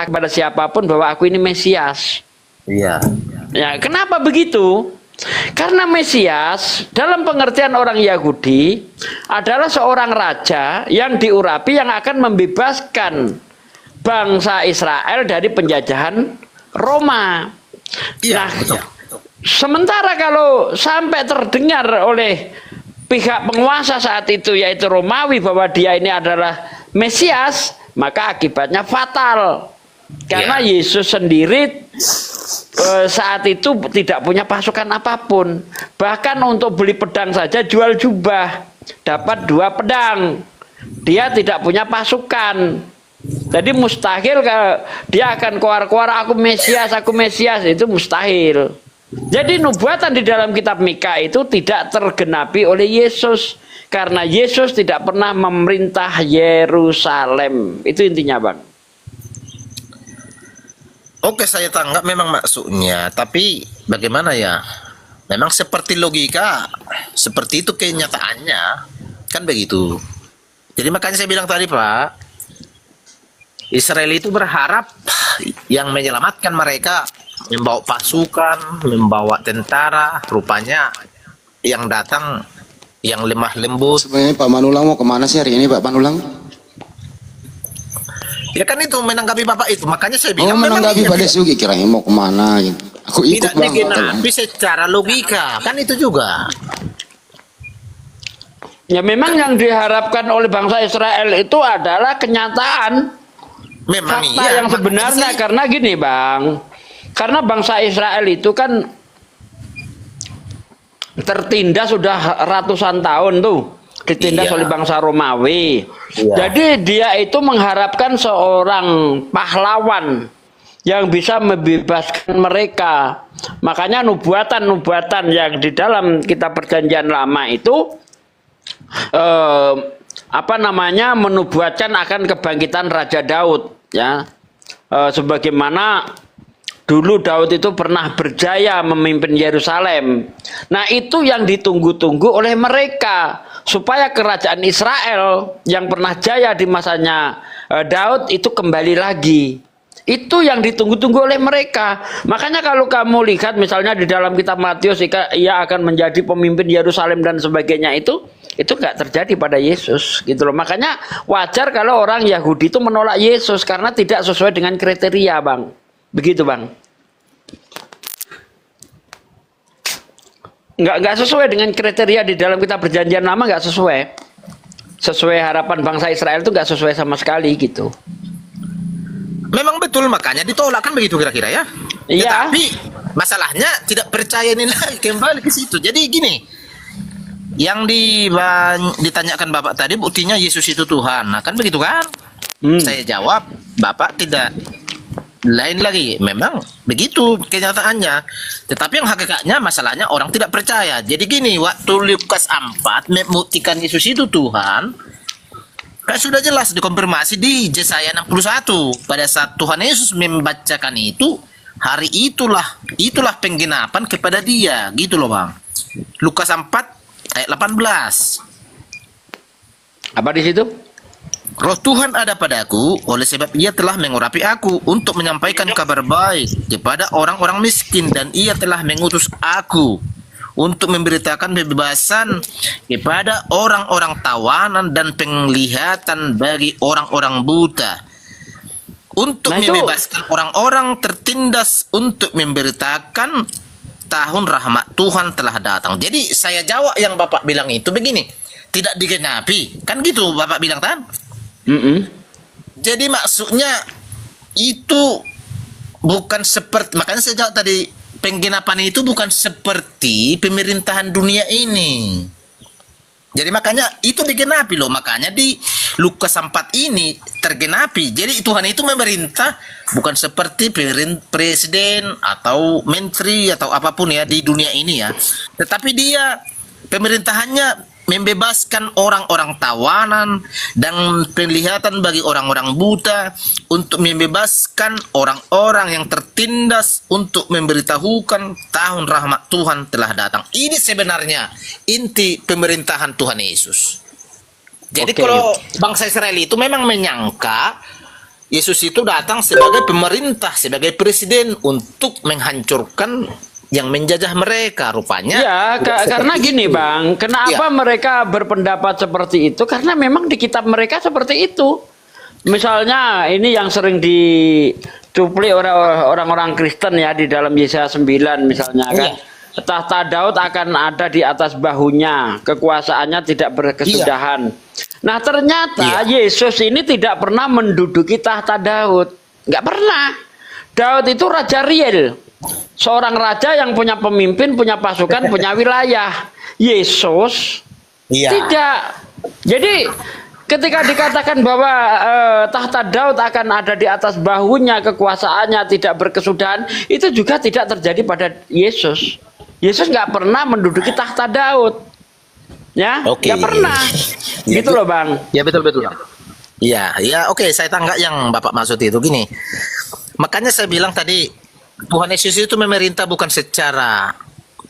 kepada siapapun bahwa aku ini Mesias. Iya. Ya, kenapa begitu? Karena Mesias dalam pengertian orang Yahudi adalah seorang raja yang diurapi yang akan membebaskan bangsa Israel dari penjajahan Roma. Iya, Nah, betul. sementara kalau sampai terdengar oleh pihak penguasa saat itu yaitu Romawi bahwa dia ini adalah Mesias, maka akibatnya fatal. Karena Yesus sendiri saat itu tidak punya pasukan apapun. Bahkan untuk beli pedang saja jual jubah. Dapat 2 pedang. Dia tidak punya pasukan. Jadi mustahil dia akan keluar-keluar aku Mesias, itu mustahil. Jadi nubuatan di dalam kitab Mika itu tidak tergenapi oleh Yesus. Karena Yesus tidak pernah memerintah Yerusalem. Itu intinya, Bang. Oke, saya tanggap memang maksudnya, tapi bagaimana ya? Memang seperti logika, seperti itu kenyataannya, kan begitu. Jadi makanya saya bilang tadi, Pak, Israel itu berharap yang menyelamatkan mereka membawa pasukan, membawa tentara, rupanya yang datang yang lemah lembut. Sebenarnya Pak Manulang mau kemana sih hari ini, Pak Manulang? Ya kan itu menanggapi Bapak itu, makanya saya bilang menanggapi Pak Desugi, kiranya mau kemana gitu. Aku ikut tidak Bang. digenapi secara logika, kan itu juga. Ya memang yang diharapkan oleh bangsa Israel itu adalah kenyataan. Memang Fakta iya, yang sebenarnya, karena gini Bang, karena bangsa Israel itu kan tertindas sudah ratusan tahun tuh, ditindas oleh bangsa Romawi. Jadi dia itu mengharapkan seorang pahlawan yang bisa membebaskan mereka. Makanya nubuatan-nubuatan yang di dalam kitab Perjanjian Lama itu menubuatkan akan kebangkitan Raja Daud, ya. Sebagaimana dulu Daud itu pernah berjaya memimpin Yerusalem. Nah, itu yang ditunggu-tunggu oleh mereka supaya kerajaan Israel yang pernah jaya di masanya Daud itu kembali lagi. Itu yang ditunggu-tunggu oleh mereka. Makanya kalau kamu lihat misalnya di dalam kitab Matius, ia akan menjadi pemimpin Yerusalem dan sebagainya, itu nggak terjadi pada Yesus gitu loh. Makanya wajar kalau orang Yahudi itu menolak Yesus karena tidak sesuai dengan kriteria, Bang. Begitu, Bang. Nggak sesuai dengan kriteria di dalam kitab Perjanjian Lama, nggak sesuai harapan bangsa Israel, itu nggak sesuai sama sekali gitu. Memang betul, makanya ditolak kan begitu kira-kira ya. Iya. Tetapi masalahnya tidak percaya ini lagi, kembali ke situ. Jadi gini, yang ditanyakan Bapak tadi, buktinya Yesus itu Tuhan. Nah kan begitu kan? Saya jawab, Bapak tidak. Lain lagi, memang begitu kenyataannya. Tetapi yang hakikatnya masalahnya orang tidak percaya. Jadi gini, waktu Lukas 4 membuktikan Yesus itu Tuhan, kan sudah jelas dikonfirmasi di Yesaya 61. Pada saat Tuhan Yesus membacakan itu, hari itulah penggenapan kepada dia, gitu loh Bang. Lukas 4 ayat 18. Apa di situ? Roh Tuhan ada padaku, oleh sebab ia telah mengurapi aku untuk menyampaikan kabar baik kepada orang-orang miskin, dan ia telah mengutus aku untuk memberitakan kebebasan kepada orang-orang tawanan dan penglihatan bagi orang-orang buta, untuk membebaskan orang-orang tertindas, untuk memberitakan tahun rahmat Tuhan telah datang. Jadi saya jawab yang Bapak bilang itu begini, tidak digenapi, kan gitu Bapak bilang kan? Jadi maksudnya itu bukan seperti, makanya saya jawab tadi, penggenapan itu bukan seperti pemerintahan dunia ini. Jadi makanya itu digenapi loh, makanya di Lukas 4 ini tergenapi. Jadi Tuhan itu memerintah bukan seperti presiden atau menteri atau apapun ya di dunia ini ya. Tetapi dia pemerintahannya membebaskan orang-orang tawanan dan penglihatan bagi orang-orang buta, untuk membebaskan orang-orang yang tertindas, untuk memberitahukan tahun rahmat Tuhan telah datang. Ini sebenarnya inti pemerintahan Tuhan Yesus. Jadi kalau bangsa Israel itu memang menyangka Yesus itu datang sebagai pemerintah, sebagai presiden untuk menghancurkan yang menjajah mereka. Rupanya Ya, tidak karena seperti gini itu. Bang, kenapa Ya. mereka berpendapat seperti itu? Karena memang di kitab mereka seperti itu. Misalnya ini yang sering dicuplik orang-orang Kristen ya di dalam Yesaya 9 misalnya kan. Iya. Tahta Daud akan ada di atas bahunya, kekuasaannya tidak berkesudahan. Nah ternyata Yesus ini tidak pernah menduduki tahta Daud, nggak pernah. Daud itu raja real, seorang raja yang punya pemimpin, punya pasukan, punya wilayah. Yesus Iya. tidak. Jadi ketika dikatakan bahwa tahta Daud akan ada di atas bahunya, kekuasaannya tidak berkesudahan, itu juga tidak terjadi pada Yesus. Yesus nggak pernah menduduki tahta Daud, ya, Oke. nggak pernah. Ya, Gitu loh Bang. Ya betul-betul. Iya, ya oke, saya tanggap yang Bapak maksud itu gini. Makanya saya bilang tadi Tuhan Yesus itu memerintah bukan secara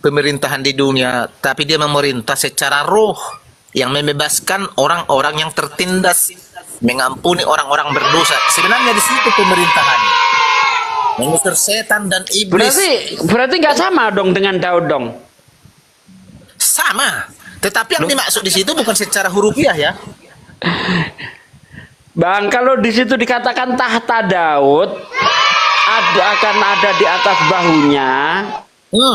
pemerintahan di dunia, tapi dia memerintah secara roh yang membebaskan orang-orang yang tertindas, mengampuni orang-orang berdosa. Sebenarnya di situ pemerintahan. Mengusir setan dan iblis. Berarti nggak sama dong dengan Daud dong. Sama. Tetapi yang dimaksud di situ bukan secara hurufiah ya. Bang, kalau di situ dikatakan tahta Daud akan ada di atas bahunya,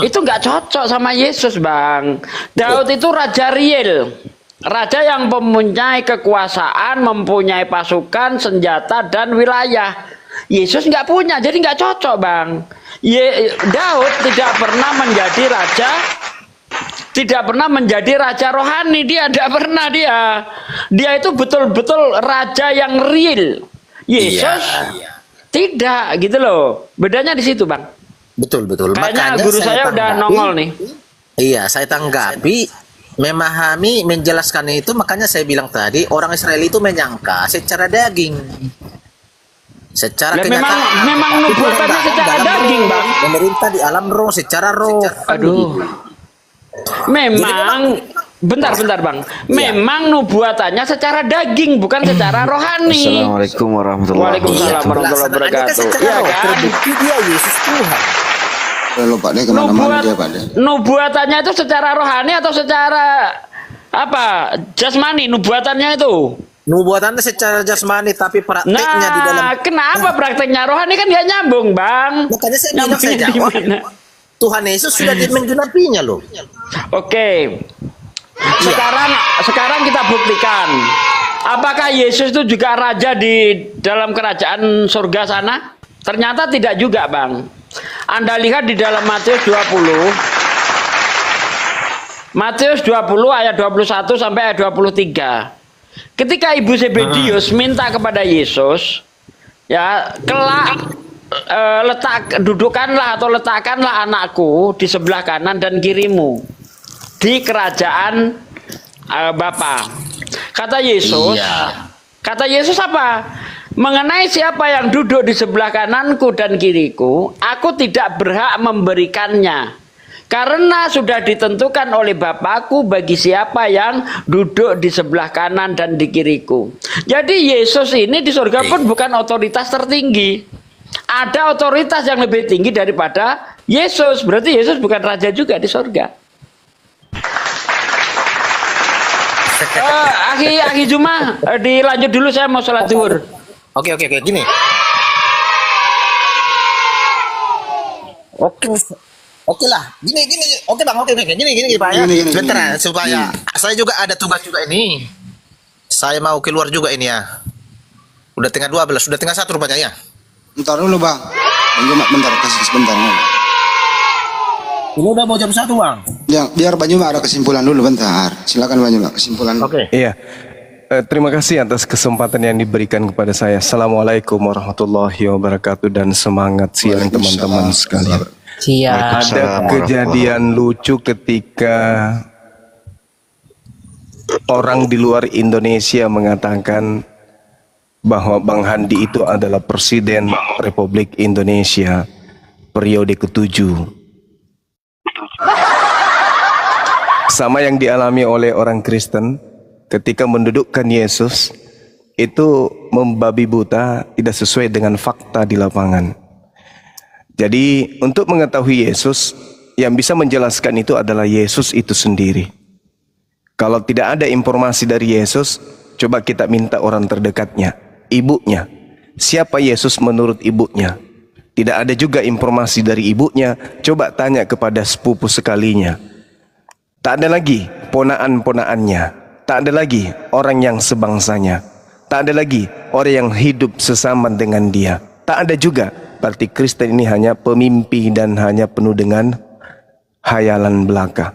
itu nggak cocok sama Yesus, Bang. Daud itu raja real, raja yang mempunyai kekuasaan, mempunyai pasukan, senjata dan wilayah. Yesus nggak punya, jadi nggak cocok, Bang. Daud tidak pernah menjadi raja. Tidak pernah menjadi raja rohani, dia tidak pernah dia itu betul-betul raja yang real. Yesus tidak, gitu loh. Bedanya di situ, Bang. Betul. Kayaknya Makanya guru saya udah nongol nih. Iya, saya tanggapi, memahami, menjelaskan itu. Makanya saya bilang tadi orang Israel itu menyangka secara daging, secara kenyataan. Memang Tapi nubuatannya Tuhan secara dalam daging, roh, Bang. Memerintah di alam roh, secara roh. Aduh. Memang bentar Bang. Memang nubuatannya secara daging bukan secara rohani. Assalamualaikum warahmatullahi Waalaikumsalam warahmatullahi wabarakatuh. Iya kan? Terbukti dia Yesus Tuhan. Lalu Pak De kemana-mana dia Pak De. Nubuatannya itu secara rohani atau secara apa? Jasmani nubuatannya itu. Nubuatannya secara jasmani, tapi prakteknya di dalam. Nah, kenapa prakteknya rohani kan nggak nyambung, Bang? Makanya saya bilang, saya Nyambungnya di jawab. mana? Tuhan Yesus sudah menggenapinya loh. Oke. Sekarang kita buktikan. Apakah Yesus itu juga raja di dalam kerajaan surga sana? Ternyata tidak juga, Bang. Anda lihat di dalam Matius 20. Matius 20 ayat 21 sampai ayat 23. Ketika Ibu Zebedius minta kepada Yesus, ya, kelak letakkanlah anakku di sebelah kanan dan kirimu di kerajaan Bapa. Kata Yesus apa? Mengenai siapa yang duduk di sebelah kananku dan kiriku, aku tidak berhak memberikannya, karena sudah ditentukan oleh Bapakku bagi siapa yang duduk di sebelah kanan dan di kiriku. Jadi Yesus ini di surga pun bukan otoritas tertinggi. Ada otoritas yang lebih tinggi daripada Yesus. Berarti Yesus bukan raja juga di surga. Akhi Juma, dilanjut dulu, saya mau sholat zuhur. Oke, gini. Oke lah, gini. Oke Bang, oke. Gini Pak ya. Gini. Sebentar ya, supaya saya juga ada tugas juga ini. Saya mau keluar juga ini ya. Udah tengah 12, sudah tengah 1 rupanya ya. Bentar dulu Bang. Bentar, kasih sebentar. Ini udah mau jam 1 Bang. Ya, biar Bang Juma ada kesimpulan dulu bentar. Silakan Bang Juma kesimpulan. Oke. Iya. Terima kasih atas kesempatan yang diberikan kepada saya. Assalamualaikum warahmatullahi wabarakatuh dan semangat siang teman-teman sekalian. Ada kejadian lucu ketika orang di luar Indonesia mengatakan bahwa Bang Handi itu adalah Presiden Republik Indonesia periode ke-7. Sama yang dialami oleh orang Kristen ketika mendudukkan Yesus itu membabi buta, tidak sesuai dengan fakta di lapangan. Jadi untuk mengetahui Yesus, yang bisa menjelaskan itu adalah Yesus itu sendiri. Kalau tidak ada informasi dari Yesus, coba kita minta orang terdekatnya, ibunya. Siapa Yesus menurut ibunya? Tidak ada juga informasi dari ibunya, coba tanya kepada sepupu sekalinya. Tak ada lagi ponaan-ponaannya, tak ada lagi orang yang sebangsanya, tak ada lagi orang yang hidup sesama dengan dia. Tak ada juga, berarti Kristen ini hanya pemimpi dan hanya penuh dengan hayalan belaka.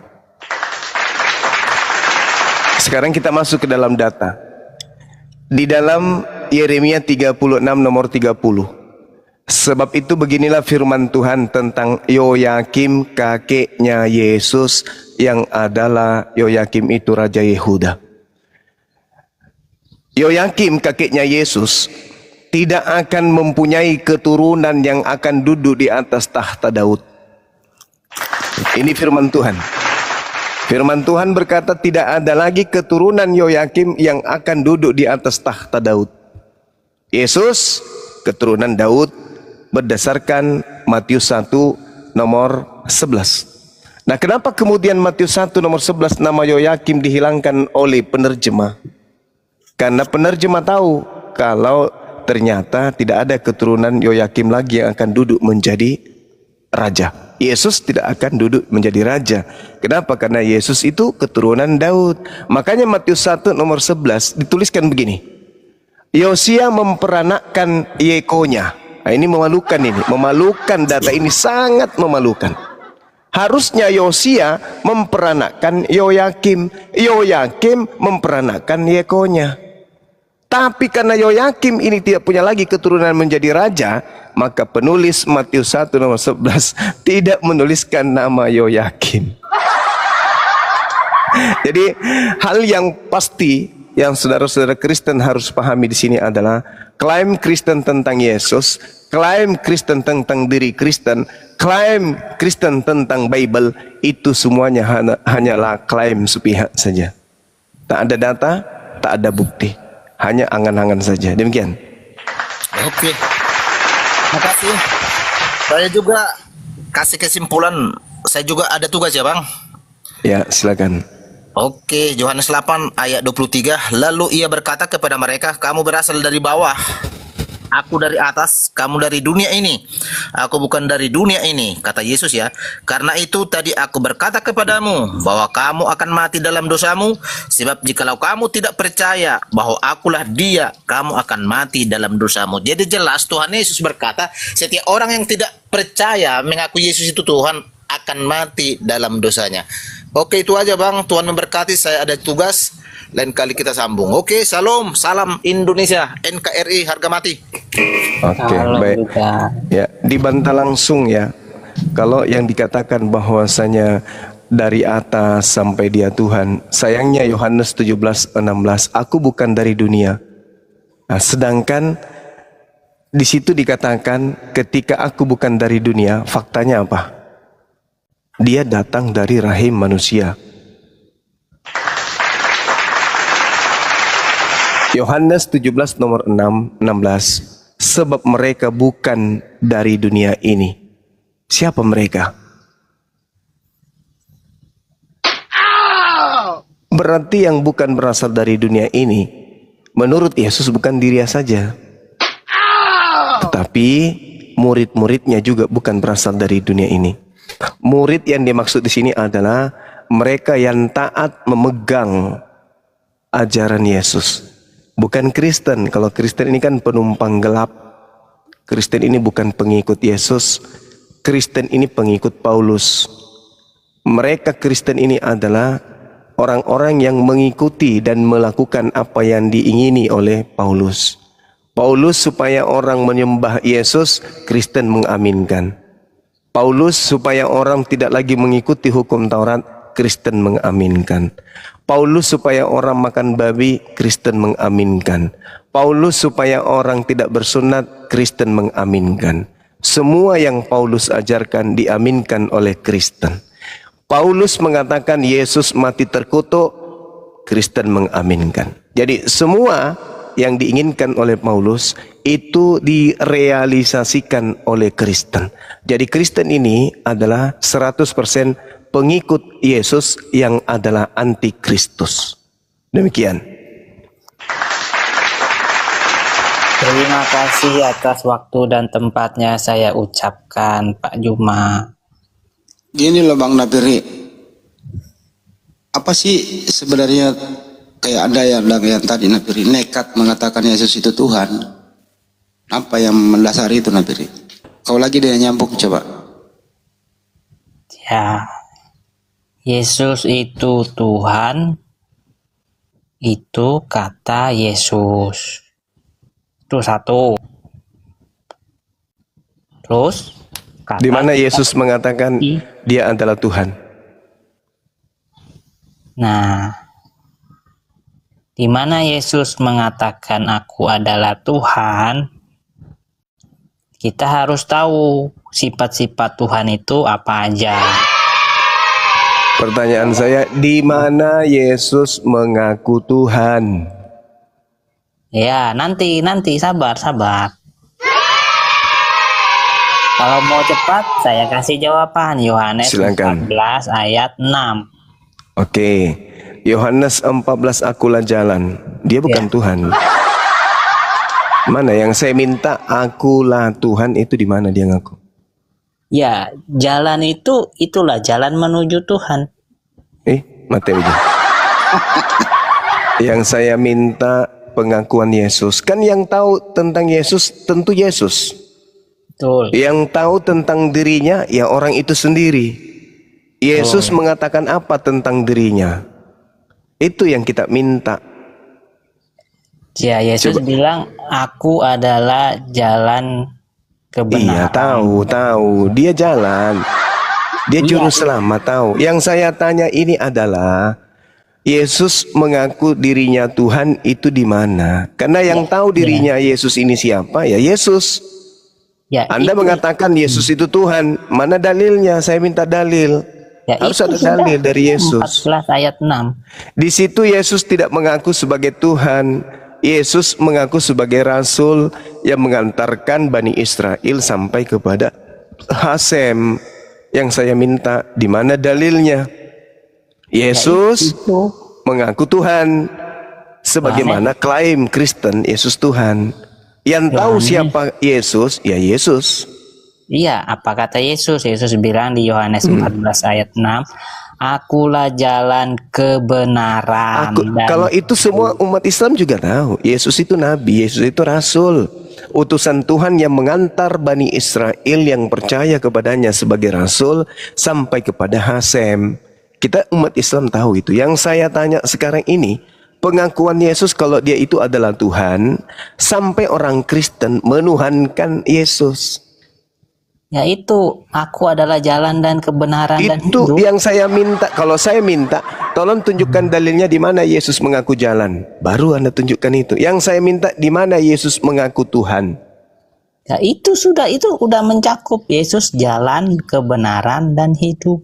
Sekarang kita masuk ke dalam data. Di dalam Yeremia 36 nomor 30. Sebab itu beginilah firman Tuhan tentang Yoyakim, kakeknya Yesus, yang adalah Yoyakim itu Raja Yehuda. Yoyakim, kakeknya Yesus, tidak akan mempunyai keturunan yang akan duduk di atas tahta Daud. Ini firman Tuhan. Firman Tuhan berkata tidak ada lagi keturunan Yoyakim yang akan duduk di atas tahta Daud. Yesus keturunan Daud berdasarkan Matius 1 nomor 11. Nah, kenapa kemudian Matius 1 nomor 11 nama Yoyakim dihilangkan oleh penerjemah? Karena penerjemah tahu kalau ternyata tidak ada keturunan Yoyakim lagi yang akan duduk menjadi raja. Yesus tidak akan duduk menjadi raja. Kenapa? Karena Yesus itu keturunan Daud. Makanya Matius 1 nomor 11 dituliskan begini. Yosia memperanakkan Yekonya. Nah, ini memalukan ini. Memalukan, data ini sangat memalukan. Harusnya Yosia memperanakkan Yoyakim. Yoyakim memperanakkan Yekonya. Tapi karena Yoyakim ini tidak punya lagi keturunan menjadi raja, maka penulis Matius 1 nomor 11 tidak menuliskan nama Yoyakim. Jadi hal yang pasti yang saudara-saudara Kristen harus pahami di sini adalah klaim Kristen tentang Yesus, klaim Kristen tentang diri Kristen, klaim Kristen tentang Bible, itu semuanya hanyalah klaim sepihak saja. Tak ada data, tak ada bukti, hanya angan-angan saja. Demikian. Oke. Makasih. Saya juga kasih kesimpulan. Saya juga ada tugas ya, Bang. Ya, silakan. Oke, Yohanes 8 ayat 23. Lalu ia berkata kepada mereka, kamu berasal dari bawah, aku dari atas, kamu dari dunia ini. Aku bukan dari dunia ini, kata Yesus ya. Karena itu tadi aku berkata kepadamu bahwa kamu akan mati dalam dosamu. Sebab jikalau kamu tidak percaya bahwa akulah dia, kamu akan mati dalam dosamu. Jadi jelas Tuhan Yesus berkata, setiap orang yang tidak percaya mengaku Yesus itu Tuhan akan mati dalam dosanya. Oke, itu aja Bang. Tuhan memberkati. Saya ada tugas. Lain kali kita sambung. Oke, salam. Salam Indonesia. NKRI harga mati. Oke, baik. Ya, dibantah langsung ya. Kalau yang dikatakan bahwasanya dari atas sampai dia Tuhan, sayangnya Yohanes 17:16, aku bukan dari dunia. Nah, sedangkan di situ dikatakan ketika aku bukan dari dunia, faktanya apa? Dia datang dari rahim manusia. Yohanes 17 nomor 16, sebab mereka bukan dari dunia ini. Siapa mereka? Berarti yang bukan berasal dari dunia ini, menurut Yesus bukan dirinya saja, tetapi murid-muridnya juga bukan berasal dari dunia ini. Murid yang dimaksud di sini adalah mereka yang taat memegang ajaran Yesus. Bukan Kristen. Kalau Kristen ini kan penumpang gelap. Kristen ini bukan pengikut Yesus. Kristen ini pengikut Paulus. Mereka Kristen ini adalah orang-orang yang mengikuti dan melakukan apa yang diingini oleh Paulus. Paulus supaya orang menyembah Yesus, Kristen mengaminkan. Paulus supaya orang tidak lagi mengikuti hukum Taurat, Kristen mengaminkan. Paulus supaya orang makan babi, Kristen mengaminkan. Paulus supaya orang tidak bersunat, Kristen mengaminkan. Semua yang Paulus ajarkan diaminkan oleh Kristen. Paulus mengatakan Yesus mati terkutuk, Kristen mengaminkan. Jadi semua yang diinginkan oleh Paulus itu direalisasikan oleh Kristen. Jadi Kristen ini adalah 100% pengikut Yesus yang adalah antikristus. Demikian. Terima kasih atas waktu dan tempatnya saya ucapkan, Pak Juma. Gini loh Bang Napiri, apa sih sebenarnya kayak ada yang bilang yang tadi Napiri nekat mengatakan Yesus itu Tuhan? Apa yang mendasari itu Napiri? Kau lagi dia nyambung coba. Ya, Yesus itu Tuhan, itu kata Yesus. Itu satu. Terus, kata Di mana Yesus mengatakan dia adalah Tuhan? Nah, di mana Yesus mengatakan aku adalah Tuhan, kita harus tahu sifat-sifat Tuhan itu apa aja. Pertanyaan saya, di mana Yesus mengaku Tuhan? Ya, nanti sabar. Kalau mau cepat, saya kasih jawaban. Yohanes Silakan. 14 ayat 6. Oke, Yohanes 14 akulah jalan. Dia bukan Tuhan. Mana yang saya minta akulah Tuhan itu di mana dia ngaku? Ya, jalan itulah jalan menuju Tuhan. Materi dia. Yang saya minta pengakuan Yesus. Kan yang tahu tentang Yesus tentu Yesus. Betul. Yang tahu tentang dirinya ya orang itu sendiri. Yesus mengatakan apa tentang dirinya? Itu yang kita minta. Ya, Yesus bilang, aku adalah jalan kebenaran. Iya, tahu. Dia jalan. Dia juru selamat, tahu. Yang saya tanya ini adalah Yesus mengaku dirinya Tuhan itu di mana? Karena yang tahu dirinya Yesus ini siapa? Ya Yesus. Ya, Anda mengatakan Yesus itu Tuhan. Mana dalilnya? Saya minta dalil. Ya, harus ada dalil dari Yesus. 14 ayat 6. Di situ Yesus tidak mengaku sebagai Tuhan. Yesus mengaku sebagai Rasul yang mengantarkan Bani Israel sampai kepada Hasem. Yang saya minta, di mana dalilnya? Yesus mengaku Tuhan. Sebagaimana klaim Kristen Yesus Tuhan. Yang tahu siapa Yesus, ya Yesus. Iya, apa kata Yesus? Yesus bilang di Yohanes 14 ayat 6, akulah jalan kebenaran. Kalau itu semua umat Islam juga tahu. Yesus itu Nabi, Yesus itu Rasul. Utusan Tuhan yang mengantar Bani Israel yang percaya kepadanya sebagai Rasul sampai kepada Hasem. Kita umat Islam tahu itu. Yang saya tanya sekarang ini, pengakuan Yesus kalau dia itu adalah Tuhan, sampai orang Kristen menuhankan Yesus. Ya itu, aku adalah jalan dan kebenaran dan hidup. Itu yang saya minta. Kalau saya minta, tolong tunjukkan dalilnya di mana Yesus mengaku jalan. Baru Anda tunjukkan itu. Yang saya minta di mana Yesus mengaku Tuhan. Ya itu udah mencakup. Yesus jalan, kebenaran dan hidup.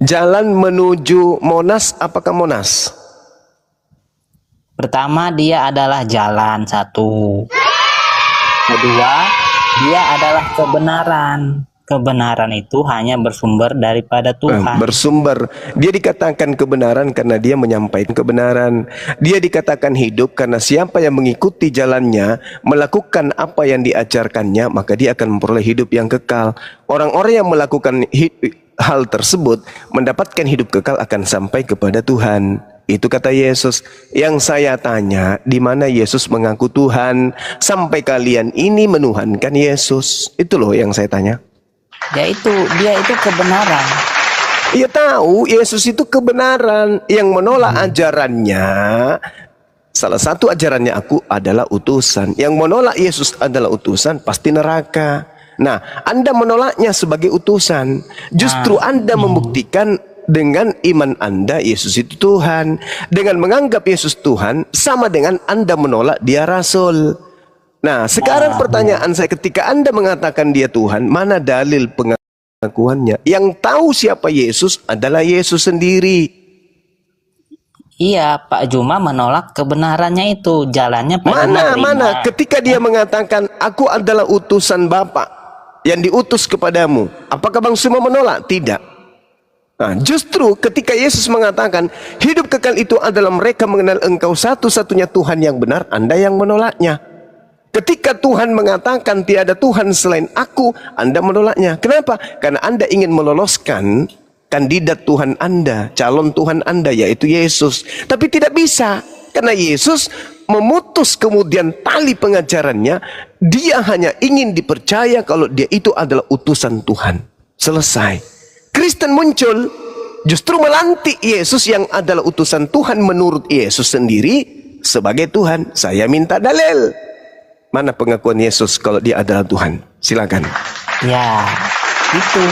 Jalan menuju Monas, apakah Monas? Pertama, dia adalah jalan, satu. Kedua, dia adalah kebenaran. Kebenaran itu hanya bersumber daripada Tuhan. Bersumber. Dia dikatakan kebenaran karena dia menyampaikan kebenaran. Dia dikatakan hidup karena siapa yang mengikuti jalannya, melakukan apa yang diajarkannya, maka dia akan memperoleh hidup yang kekal. Orang-orang yang melakukan hal tersebut mendapatkan hidup kekal akan sampai kepada Tuhan. Itu kata Yesus. Yang saya tanya, di mana Yesus mengaku Tuhan sampai kalian ini menuhankan Yesus? Itu loh yang saya tanya. Dia itu kebenaran. Ia tahu Yesus itu kebenaran. Yang menolak ajarannya, salah satu ajarannya aku adalah utusan. Yang menolak Yesus adalah utusan pasti neraka. Nah, Anda menolaknya sebagai utusan. Justru Anda membuktikan dengan iman Anda Yesus itu Tuhan. Dengan menganggap Yesus Tuhan sama dengan Anda menolak dia Rasul. Nah, sekarang pertanyaan saya, ketika Anda mengatakan dia Tuhan, mana dalil pengakuannya? Yang tahu siapa Yesus adalah Yesus sendiri. Iya, Pak Juma menolak kebenarannya itu, jalannya Pak Juma terima. Mana ketika dia mengatakan aku adalah utusan Bapa yang diutus kepadamu, apakah Bang semua menolak? Tidak. Nah, justru ketika Yesus mengatakan hidup kekal itu adalah mereka mengenal Engkau satu-satunya Tuhan yang benar, Anda yang menolaknya. Ketika Tuhan mengatakan tiada Tuhan selain aku, Anda menolaknya. Kenapa? Karena Anda ingin meloloskan kandidat Tuhan Anda, calon Tuhan Anda, yaitu Yesus. Tapi tidak bisa, karena Yesus memutus kemudian tali pengajarannya. Dia hanya ingin dipercaya kalau dia itu adalah utusan Tuhan. Selesai. Kristen muncul justru melantik Yesus yang adalah utusan Tuhan menurut Yesus sendiri sebagai Tuhan. Saya minta dalil. Mana pengakuan Yesus kalau dia adalah Tuhan? Silakan. Ya, itu.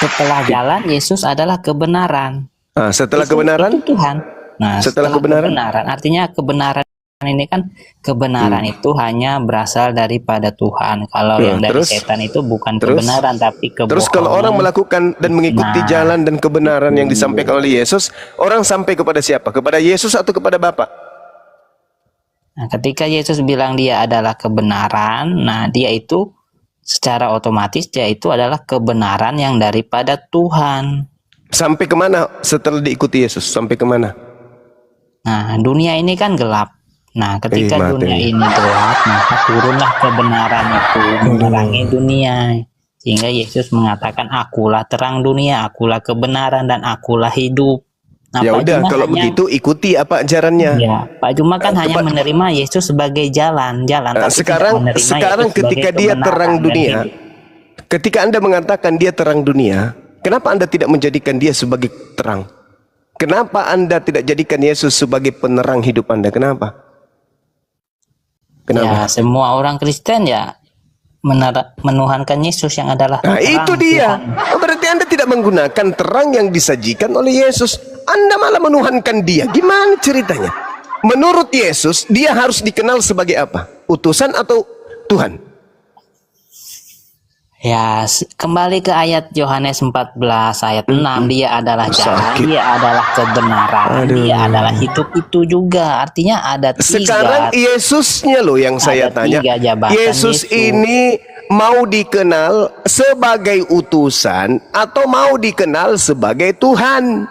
Setelah jalan, Yesus adalah kebenaran. Setelah Yesus kebenaran? itu Tuhan. Nah, setelah kebenaran? Artinya kebenaran ini kan, kebenaran itu hanya berasal daripada Tuhan. Kalau yang dari setan itu bukan kebenaran, tapi kebohongan. Terus kalau orang melakukan dan mengikuti jalan dan kebenaran yang disampaikan oleh Yesus, orang sampai kepada siapa? Kepada Yesus atau kepada Bapa? Nah, ketika Yesus bilang dia adalah kebenaran, nah dia itu secara otomatis dia itu adalah kebenaran yang daripada Tuhan. Sampai kemana setelah diikuti Yesus? Sampai kemana? Nah, dunia ini kan gelap. Nah, ketika dunia ini gelap, maka turunlah kebenaran itu menerangi dunia. Sehingga Yesus mengatakan, akulah terang dunia, akulah kebenaran, dan akulah hidup. Nah, ya udah, kalau begitu ikuti apa ajarannya. Ya, Pak Juma kan hanya menerima Yesus sebagai jalan. Tapi sekarang ketika dia terang dunia, ketika Anda mengatakan dia terang dunia, kenapa Anda tidak menjadikan dia sebagai terang? Kenapa Anda tidak jadikan Yesus sebagai penerang hidup Anda? Kenapa? Ya, semua orang Kristen ya menuhankan Yesus yang adalah terang. Nah, itu dia. Berarti Anda tidak menggunakan terang yang disajikan oleh Yesus. Anda malah menuhankan dia. Gimana ceritanya? Menurut Yesus, dia harus dikenal sebagai apa? Utusan atau Tuhan? Ya, kembali ke ayat Yohanes 14 ayat 6, dia adalah jalan, dia adalah kebenaran, dia adalah hidup itu juga. Artinya ada tiga. Sekarang Yesusnya loh yang saya tanya. Yesus ini mau dikenal sebagai utusan atau mau dikenal sebagai Tuhan?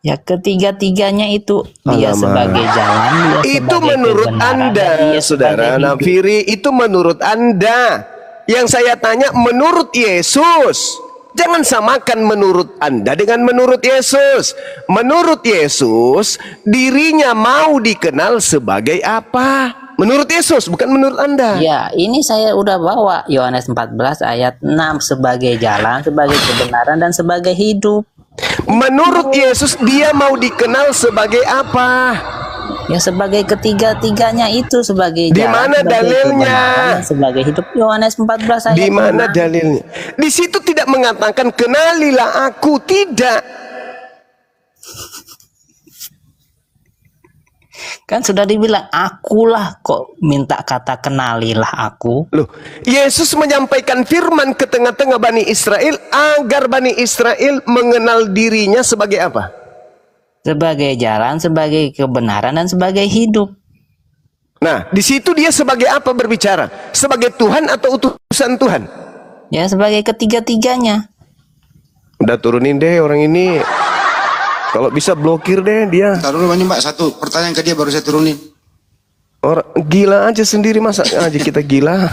Ya, ketiga-tiganya itu. Dia sebagai jalan, dia itu sebagai menurut Anda, saudara Nafiri, itu menurut Anda. Yang saya tanya menurut Yesus. Jangan samakan menurut Anda dengan menurut Yesus. Menurut Yesus, dirinya mau dikenal sebagai apa? Menurut Yesus, bukan menurut Anda. Ya, ini saya udah bawa Yohanes 14 ayat 6, sebagai jalan, sebagai kebenaran, dan sebagai hidup. Menurut Yesus, dia mau dikenal sebagai apa? Ya, sebagai ketiga-tiganya itu, sebagai jalan. Di mana dalilnya? Sebagai hidup. Yohanes 14 ayat 6. Di mana dalilnya? Di situ tidak mengatakan kenalilah aku, tidak. Kan sudah dibilang akulah, kok minta kata kenalilah aku. Loh, Yesus menyampaikan firman ke tengah-tengah Bani Israel agar Bani Israel mengenal dirinya sebagai apa? Sebagai jalan, sebagai kebenaran, dan sebagai hidup. Nah, di situ dia sebagai apa berbicara? Sebagai Tuhan atau utusan Tuhan? Ya, sebagai ketiga-tiganya. Udah turunin deh orang ini. Kalau bisa blokir deh dia. Taruh dulu Mbak, satu pertanyaan ke dia baru saya turunin. Orang gila aja sendiri, masa aja kita gila.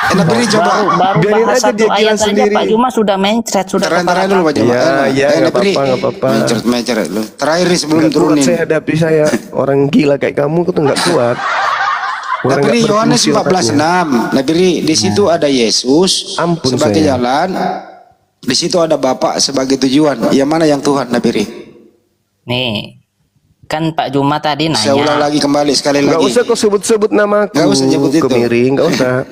Enak beri coba. Baru biarin bahas aja satu dia gila ayat sendiri. saja Pak Juma sudah mencret, sudah Terakhir dulu Pak Juma. Ya, nggak apa-apa. Mencret lu. Terakhir sebelum Nggak kuat turunin. saya hadapi saya. Orang gila kayak kamu itu nggak kuat. Nabiri Yohanes 14:6. Nabiri di situ ada Yesus sebagai jalan. Di situ ada Bapak sebagai tujuan. Yang mana yang Tuhan, Nabiri? Nih, kan Pak Juma tadi nanya. Saya ulang lagi kembali sekali lagi. Gak usah kau sebut-sebut nama aku. Gak usah sebut itu. Kemiri, gak usah.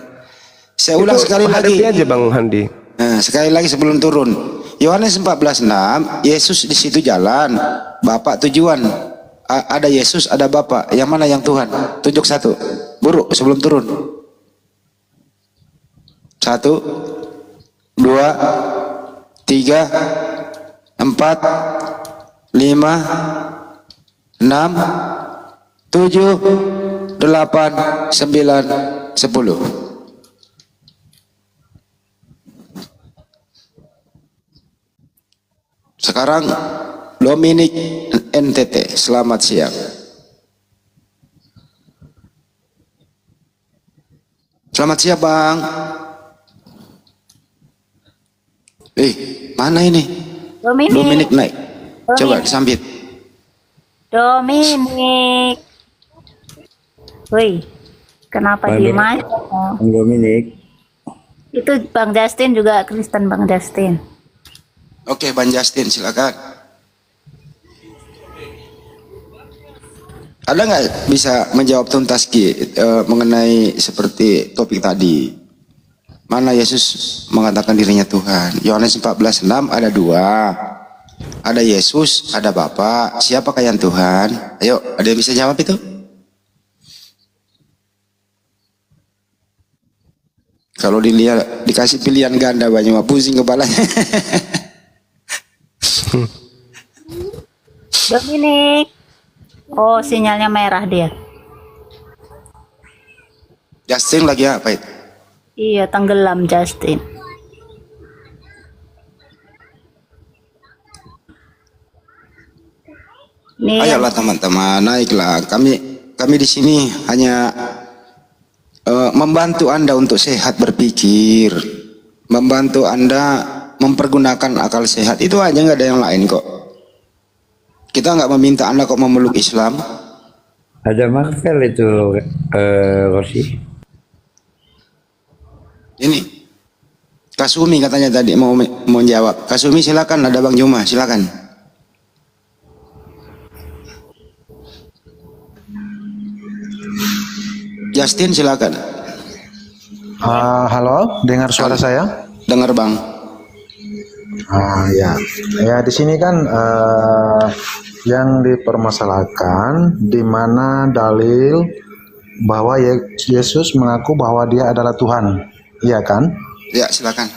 Saya ulang sekali lagi. Hadapi aja Bang Handi. Nah, sekali lagi sebelum turun. Yohanes 14:6, Yesus di situ jalan, Bapak tujuan. Ada Yesus, ada Bapak. Yang mana yang Tuhan? Tunjuk satu. Buruk sebelum turun. 1, 2, 3, 4, 5, 6, 7, 8, 9, 10. Sekarang Dominic NTT, selamat siang. Selamat siang Bang. Mana ini? Dominic naik. Coba disambit. Dominic. Woi, kenapa diem aja? Dominic. Itu Bang Justin juga Kristen, Bang Justin. Oke, Bang Justin silakan. Ada nggak bisa menjawab tuntas mengenai seperti topik tadi? Mana Yesus mengatakan dirinya Tuhan? Yohanes 14:6 ada dua. Ada Yesus, ada Bapa. Siapakah yang Tuhan? Ayo, ada yang bisa jawab itu? Kalau dilihat dikasih pilihan ganda banyak pusing kepalanya. Dominic. Oh, sinyalnya merah dia. Justin lagi apa itu? Iya, tenggelam Justin. Nih, Ayolah teman-teman, naiklah. Kami di sini hanya membantu Anda untuk sehat berpikir, membantu Anda mempergunakan akal sehat. Itu aja, nggak ada yang lain kok. Kita nggak meminta Anda kok memeluk Islam. Ada Marvel itu, Rosi. Ini Kasumi katanya tadi mau jawab. Kasumi silakan, ada Bang Juma silakan. Justin silakan. Halo, dengar suara saya? Dengar Bang. Ya, ya di sini kan yang dipermasalahkan di mana dalil bahwa Yesus mengaku bahwa dia adalah Tuhan, iya kan? Ya silakan.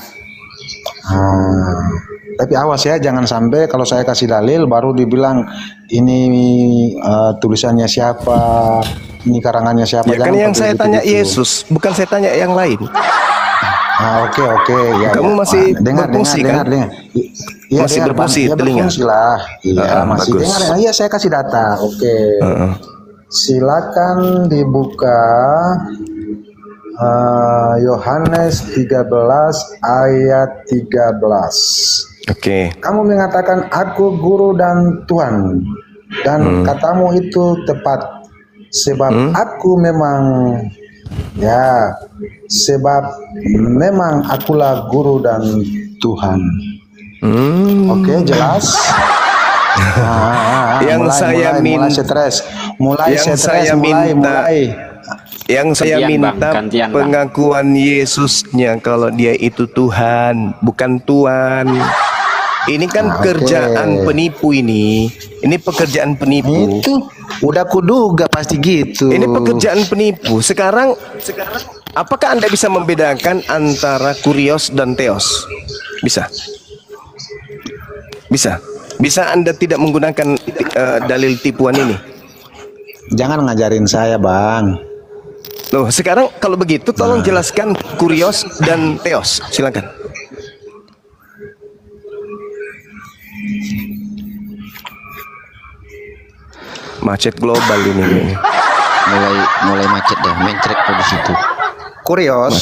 Tapi awas ya, jangan sampai kalau saya kasih dalil baru dibilang ini tulisannya siapa, ini karangannya siapa. Ya kan yang saya tanya Yesus, bukan saya tanya yang lain. Oke, ya. Kamu masih berfungsi kan? Dengar. Ya, masih berfungsi telinga. Berfungsi lah. Iya, masih bagus. dengar. Iya, saya kasih data. Oke. Silakan dibuka Yohanes 13 ayat 13. Oke. Kamu mengatakan aku guru dan Tuhan, dan katamu itu tepat, sebab aku memang akulah guru dan Tuhan. Oke, jelas. Mulai stres. Yang saya minta gantian, Bang. pengakuan Yesusnya kalau dia itu Tuhan, bukan Tuhan. Ini kan kerjaan penipu ini. Ini pekerjaan penipu. Itu udah kuduga pasti gitu. Ini pekerjaan penipu. Sekarang apakah Anda bisa membedakan antara kurios dan teos? Bisa Anda tidak menggunakan dalil tipuan ini? Jangan ngajarin saya, Bang. Loh, sekarang kalau begitu tolong jelaskan kurios dan teos. Silakan. Macet global ini. Mulai macet dah, mencret di situ. Kurios.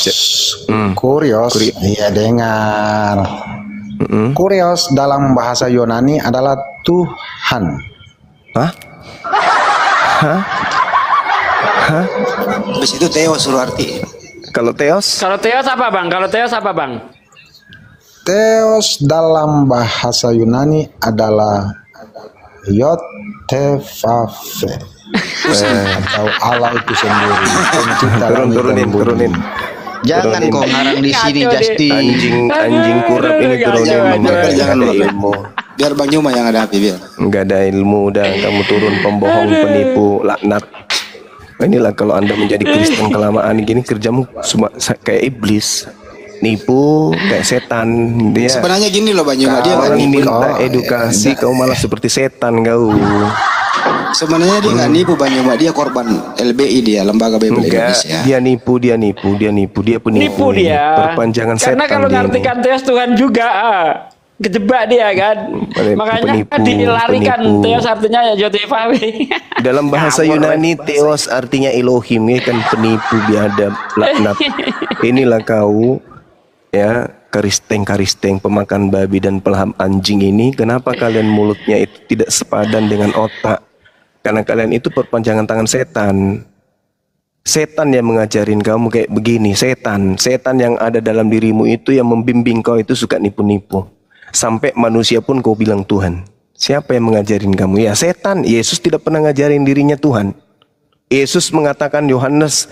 Kurios. Iya, dengar. Kurios dalam bahasa Yunani adalah Tuhan. Hah? Habis itu Theo suruh arti. Kalau teos? Kalau Theos apa Bang? Theos dalam bahasa Yunani adalah Yod Tevave, atau Allah itu sendiri, pencipta langit dan bumi. Turunin. Jangan kau ngarang di sini, Justin. Anjing kurap ini turunin. Jangan Nggak ada ilmu. Biar Bang Juma yang hadapi biar. Nggak ada ilmu, udah kamu turun, pembohong, penipu, laknat. Inilah kalau Anda menjadi Kristen kelamaan gini, kerjamu semua kayak iblis, nipu kayak setan. Dia Sebenarnya gini loh Bang Juma, dia orang nggak nipu. minta edukasi, kau malah seperti setan kau. Sebenarnya dia nggak nipu Bang Yoma, dia korban LBI, dia Lembaga Bible Enggak, Indonesia. dia nipu, dia penipu. Nipu ini. dia. Perpanjangan setan Karena kalau dia ini. ngartikan Theos Tuhan juga, kejebak dia kan. Makanya Penipu, dilarikan penipu. Theos artinya ya JTV. Dalam bahasa Yunani Theos artinya Elohim, ya kan, penipu, biadab, laknat. Inilah kau ya, karisteng, pemakan babi dan pelahap anjing ini. Kenapa kalian mulutnya itu tidak sepadan dengan otak? Karena kalian itu perpanjangan tangan setan. Setan yang mengajarin kamu kayak begini. Setan yang ada dalam dirimu itu yang membimbing kau itu suka nipu-nipu. Sampai manusia pun kau bilang Tuhan. Siapa yang mengajarin kamu? Ya setan. Yesus tidak pernah ngajarin dirinya Tuhan. Yesus mengatakan Yohanes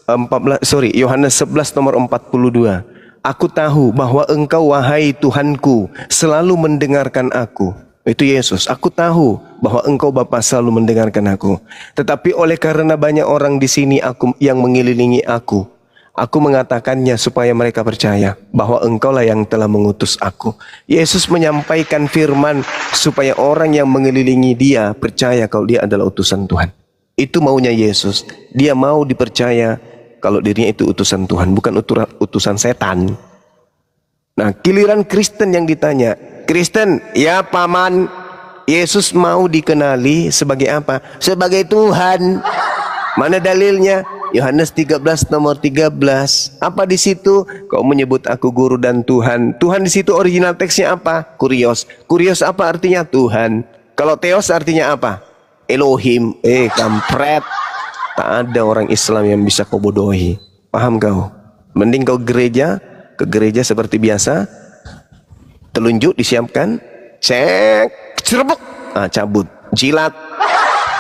11 nomor 42. Aku tahu bahwa engkau wahai Tuhanku selalu mendengarkan aku. Itu Yesus. Aku tahu bahwa engkau Bapa selalu mendengarkan aku. Tetapi oleh karena banyak orang di sini yang mengelilingi aku mengatakannya supaya mereka percaya bahwa engkaulah yang telah mengutus aku. Yesus menyampaikan firman supaya orang yang mengelilingi dia percaya kalau dia adalah utusan Tuhan. Itu maunya Yesus. Dia mau dipercaya kalau dirinya itu utusan Tuhan, bukan utusan setan. Nah, giliran Kristen yang ditanya, Kristen, ya paman, Yesus mau dikenali sebagai apa? Sebagai Tuhan. Mana dalilnya? Yohanes 13 nomor 13. Apa di situ? Kau menyebut aku guru dan Tuhan. Tuhan di situ original teksnya apa? Kurios. Kurios apa artinya? Tuhan. Kalau Theos artinya apa? Elohim. Kampret. Tak ada orang Islam yang bisa kau bodohi. Paham kau? Mending kau ke gereja seperti biasa. Telunjuk disiapkan, cerbuk, cabut, jilat.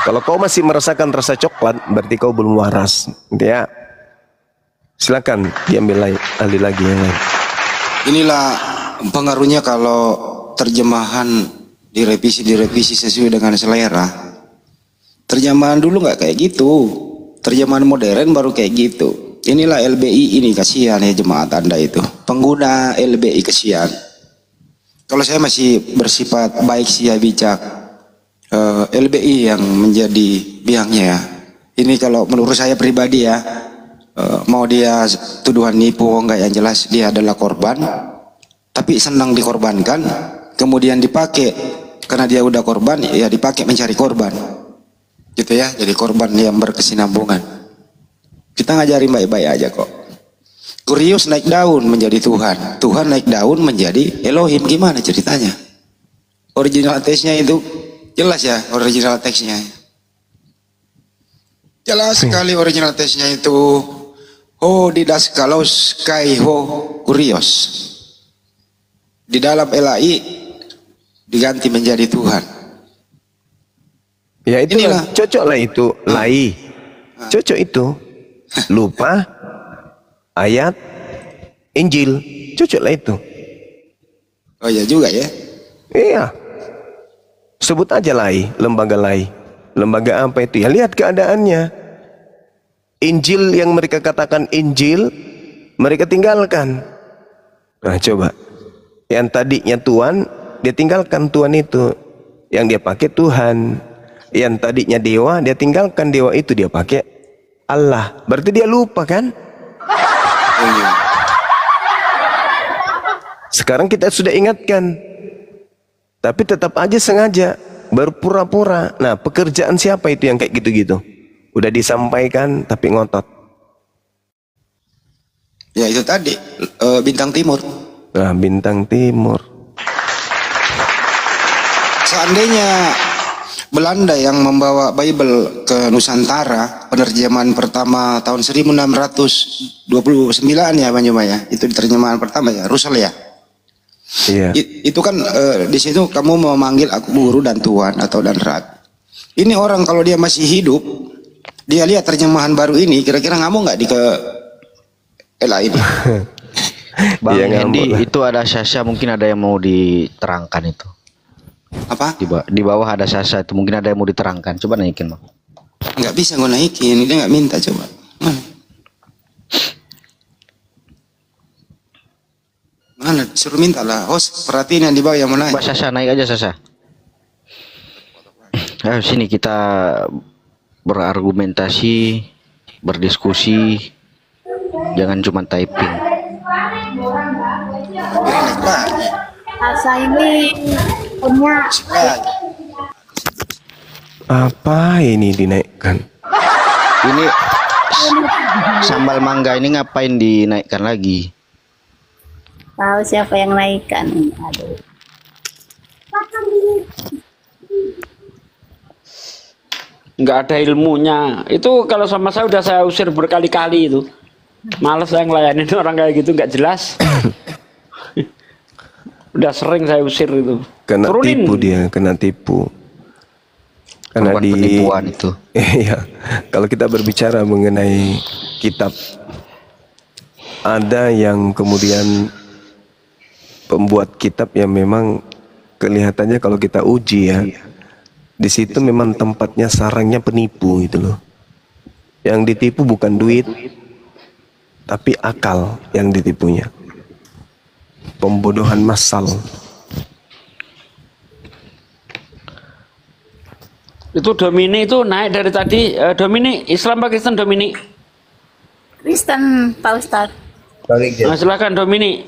Kalau kau masih merasakan rasa coklat, berarti kau belum waras. Ya, silakan diambil alih lagi yang lain. Inilah pengaruhnya kalau terjemahan direvisi sesuai dengan selera. Terjemahan dulu nggak kayak gitu, terjemahan modern baru kayak gitu. Inilah LBI ini, kasihan ya jemaat Anda itu, pengguna LBI kasihan. Kalau saya masih bersifat baik sia bijak, LBI yang menjadi biangnya ya. Ini kalau menurut saya pribadi ya, mau dia tuduhan nipu enggak, yang jelas dia adalah korban, tapi senang dikorbankan, kemudian dipakai karena dia udah korban, ya dipakai mencari korban, gitu ya. Jadi korban yang berkesinambungan. Kita ngajarin baik-baik aja kok. Kurios naik daun menjadi Tuhan, Tuhan naik daun menjadi Elohim, gimana ceritanya? Original teksnya itu jelas ya, original teksnya. Jelas sekali original teksnya itu. Ho didaskalos kai ho kurios. Di dalam Elai diganti menjadi Tuhan. Ya itu cocok lah itu, lai. Cocok itu. Lupa ayat Injil, cocoklah itu. Oh iya juga ya. Iya. Sebut aja lai, lembaga lai. Lembaga apa itu? Ya lihat keadaannya. Injil yang mereka katakan Injil, mereka tinggalkan. Nah coba, yang tadinya Tuhan, dia tinggalkan Tuhan itu. Yang dia pakai Tuhan. Yang tadinya dewa, dia tinggalkan dewa itu, dia pakai Allah. Berarti dia lupa kan? Sekarang kita sudah ingatkan, tapi tetap aja sengaja berpura-pura. Nah, pekerjaan siapa itu yang kayak gitu-gitu? Udah disampaikan tapi ngotot. Ya itu tadi Bintang Timur. Nah, Bintang Timur. Seandainya Belanda yang membawa Bible ke Nusantara, penerjemahan pertama tahun 1629 ya Bang Juma ya. Itu terjemahan pertama ya, Rusel ya. Iya. Itu kan di situ kamu memanggil aku guru dan Tuhan atau dan Rabi. Ini orang kalau dia masih hidup, dia lihat terjemahan baru ini, kira-kira ngamuk nggak di ke Ela ini? Bang Iya, Hendy, itu ada Sasha, mungkin ada yang mau diterangkan itu. Apa? Di bawah ada Sasha itu, mungkin ada yang mau diterangkan. Coba naikin Bang. Nggak bisa gue naikin, dia nggak minta, coba. Mana? Suruh minta lah. Host, perhatiin yang di bawah yang mana? Coba Sasha, naik aja Sasha. Ayo sini kita berargumentasi, berdiskusi, jangan cuma typing. Asa ini punya Apa ini dinaikkan? Ini sambal mangga ini ngapain dinaikkan lagi? tahu siapa yang naikkan. Aduh. Nggak ada ilmunya. Itu kalau sama saya udah saya usir berkali-kali itu. Males saya ngelayanin orang kayak gitu, nggak jelas. Udah sering saya usir itu. Kena Turunin. tipu dia, kena tipu. Karena Korban di penipuan itu. Iya, kalau kita berbicara mengenai kitab, ada yang kemudian pembuat kitab yang memang kelihatannya kalau kita uji ya, di situ memang tempatnya sarangnya penipu gitu loh. Yang ditipu bukan duit, tapi akal yang ditipunya. Pembodohan massal. Itu Domini itu naik dari tadi. Domini Islam apa Kristen Domini? Kristen Pak Ustadz. Nah, silakan Domini.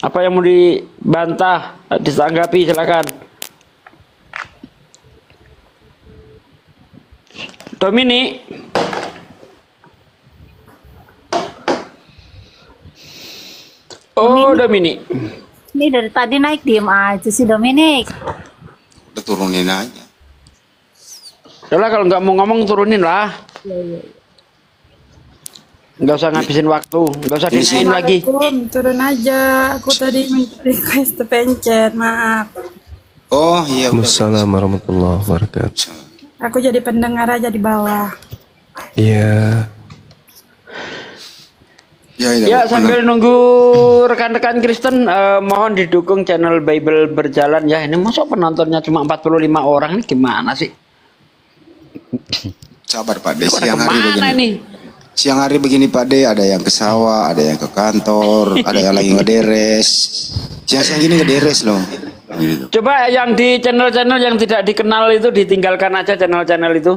Apa yang mau dibantah, ditanggapi silakan. Domini. Oh, Domini. Ini dari tadi naik diem aja si Dominik. Udah turunin aja. Udah kalau nggak mau ngomong turunin lah. Nggak usah ngabisin waktu, nggak usah disini lagi. Turun aja. Aku tadi request pencet, maaf. Oh iya. Waalaikumsalam warahmatullahi wabarakatuh. Aku jadi pendengar aja di bawah. Iya. Ya, sambil nunggu rekan-rekan Kristen, mohon didukung channel Bible Berjalan ya. Ini masuk penontonnya cuma 45 orang, ini gimana sih? Sabar Pak De, Pada siang hari kemana begini. ini? Siang hari begini Pak De, ada yang ke sawah, ada yang ke kantor, ada yang lagi ngederes. Siang-siang gini ngederes loh. Gitu. Coba yang di channel-channel yang tidak dikenal itu ditinggalkan aja channel-channel itu.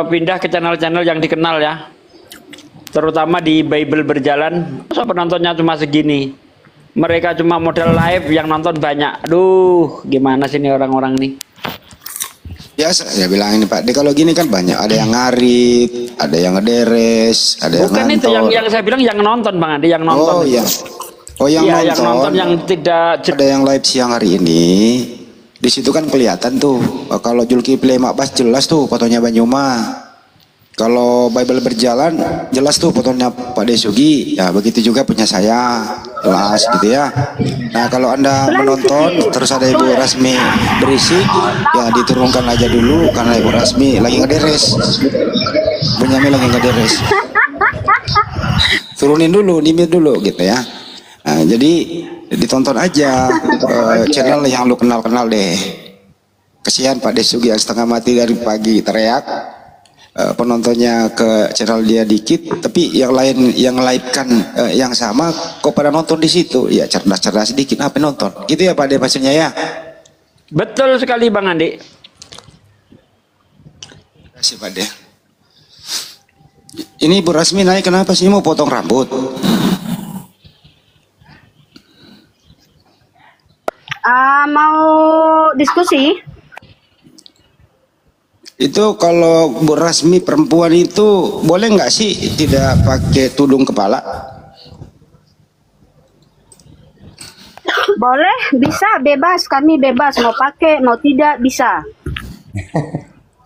Pindah ke channel-channel yang dikenal ya. Terutama di Bible Berjalan. Masa penontonnya cuma segini? Mereka cuma model live yang nonton banyak. Aduh, gimana sih ini orang-orang nih? Biasa ya bilang ini Pak De, kalau gini kan banyak, ada yang ngarit, ada yang ngederes, ada yang Bukan itu ngantor. yang saya bilang yang nonton Bang Andi, yang nonton. Oh itu. iya. Oh yang Iya, nonton. yang nonton yang tidak Ada yang live siang hari ini. Di situ kan kelihatan tuh. Kalau Zulkifli Makbas jelas tuh fotonya Banyuma. Kalau Bible Berjalan jelas tuh fotonya Pak Desugi. Ya begitu juga punya saya. Jelas gitu ya. Nah kalau Anda menonton terus ada Ibu Rasmi berisik, ya diturunkan aja dulu karena Ibu Rasmi lagi ngederes. Benyamin lagi ngederes. Turunin dulu, dimit dulu gitu ya. Nah, jadi ditonton aja channel yang lu kenal-kenal deh. Kesian Pak Desugi yang setengah mati dari pagi teriak. Penontonnya ke channel dia dikit, tapi yang lain yang live-kan yang sama kok pada nonton di situ. Ya cerdas-cerdas sedikit apa nonton. Gitu ya Pak De maksudnya ya. betul sekali Bang Andi. Terima kasih Pak De. Ini Bu Rasmi naik kenapa sih, mau potong rambut? Mau diskusi? Itu kalau Bu Rasmi perempuan itu boleh nggak sih tidak pakai tudung kepala? Boleh, bisa, bebas. Kami bebas, mau pakai, mau tidak, bisa.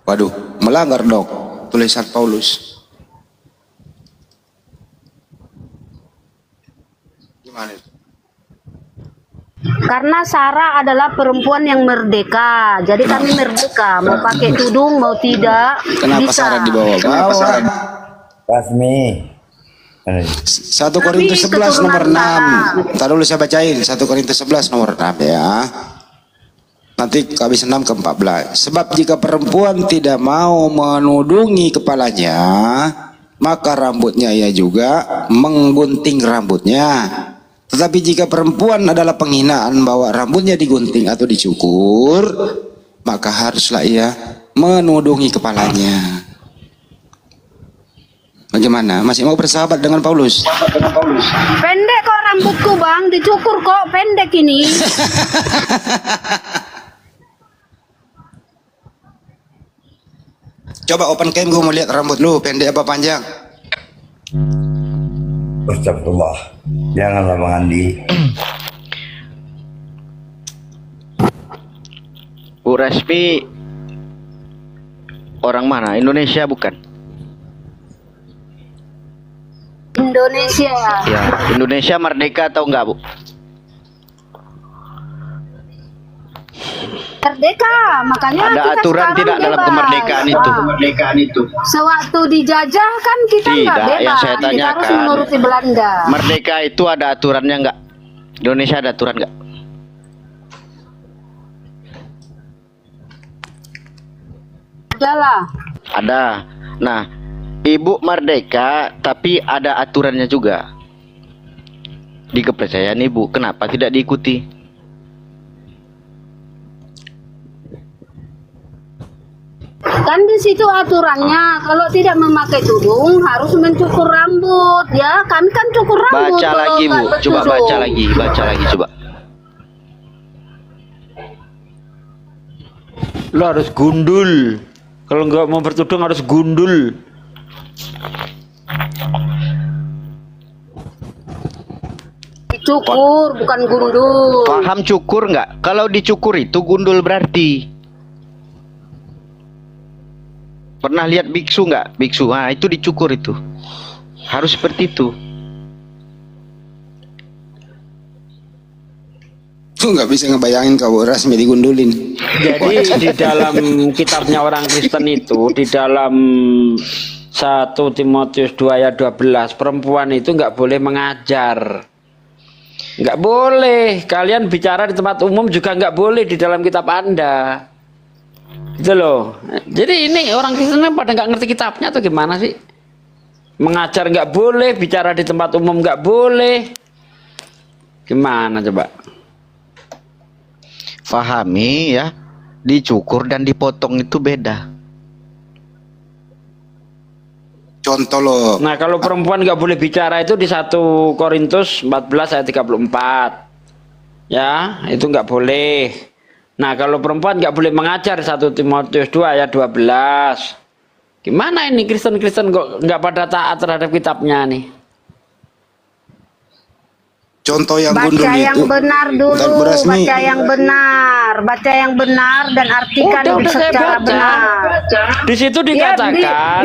Waduh, melanggar dong tulisan Paulus. Gimana itu? Karena Sarah adalah perempuan yang merdeka. Jadi kami merdeka, mau pakai tudung, mau tidak, Kenapa bisa. Sarah dibawa-bawa? Rasmi. 1 Korintus 11 nomor 6. Ntar dulu saya bacain 1 Korintus 11 nomor 6 ya. Nanti habis 6 ke 14. Sebab jika perempuan tidak mau menudungi kepalanya, maka rambutnya ia juga menggunting rambutnya. Tetapi jika perempuan adalah penghinaan bahwa rambutnya digunting atau dicukur, maka haruslah ia menudungi kepalanya. Bagaimana? Masih mau bersahabat dengan Paulus? Pendek kok rambutku bang, dicukur kok pendek ini. Coba open cam, gue mau lihat rambut lu pendek apa panjang. Astagfirullah. Janganlah Bang Andi. Bu Resmi orang mana? Indonesia bukan? Indonesia. Ya, Indonesia merdeka atau enggak, Bu? Merdeka, makanya Ada kita aturan sekarang tidak dalam bebas. kemerdekaan itu? Sewaktu dijajah kan kita nggak Tidak, bebas, yang saya kita harus tanyakan. menuruti Belanda. Merdeka itu ada aturannya enggak? Indonesia ada aturan enggak? Adalah. Ada. Nah, Ibu merdeka tapi ada aturannya juga. Di kepercayaan Ibu, kenapa tidak diikuti? Kan di situ aturannya, kalau tidak memakai tudung harus mencukur rambut, ya kan cukur rambut. Baca kalau lagi, Bu. nggak Coba bertudung. baca lagi coba. Lo harus gundul. Kalau nggak mau bertudung harus gundul. Dicukur, bukan gundul. Paham cukur nggak? Kalau dicukur itu gundul berarti. Pernah lihat biksu nggak? Biksu, nah itu dicukur itu. Harus seperti itu. Tuh nggak bisa ngebayangin kau Resmi digundulin. Jadi di dalam kitabnya orang Kristen itu, di dalam 1 Timotius 2 ayat 12, perempuan itu nggak boleh mengajar. Nggak boleh. Kalian bicara di tempat umum juga nggak boleh di dalam kitab Anda. Gitu loh. Jadi ini orang Kristen pada nggak ngerti kitabnya atau gimana sih? Mengajar nggak boleh, bicara di tempat umum nggak boleh. Gimana coba? Fahami ya, dicukur dan dipotong itu beda. Contoh lo. Nah kalau perempuan nggak boleh bicara itu di 1 Korintus 14 ayat 34. Ya, itu nggak boleh. Nah kalau perempuan nggak boleh mengajar 1 Timotius 2 ayat 12. Gimana ini Kristen-Kristen kok nggak pada taat terhadap kitabnya nih? Contoh yang gundul Baca itu. yang benar dulu, Dan Bu Resmi, baca yang benar dan artikan Udah saya secara baca. benar. Di situ Ya, dikatakan.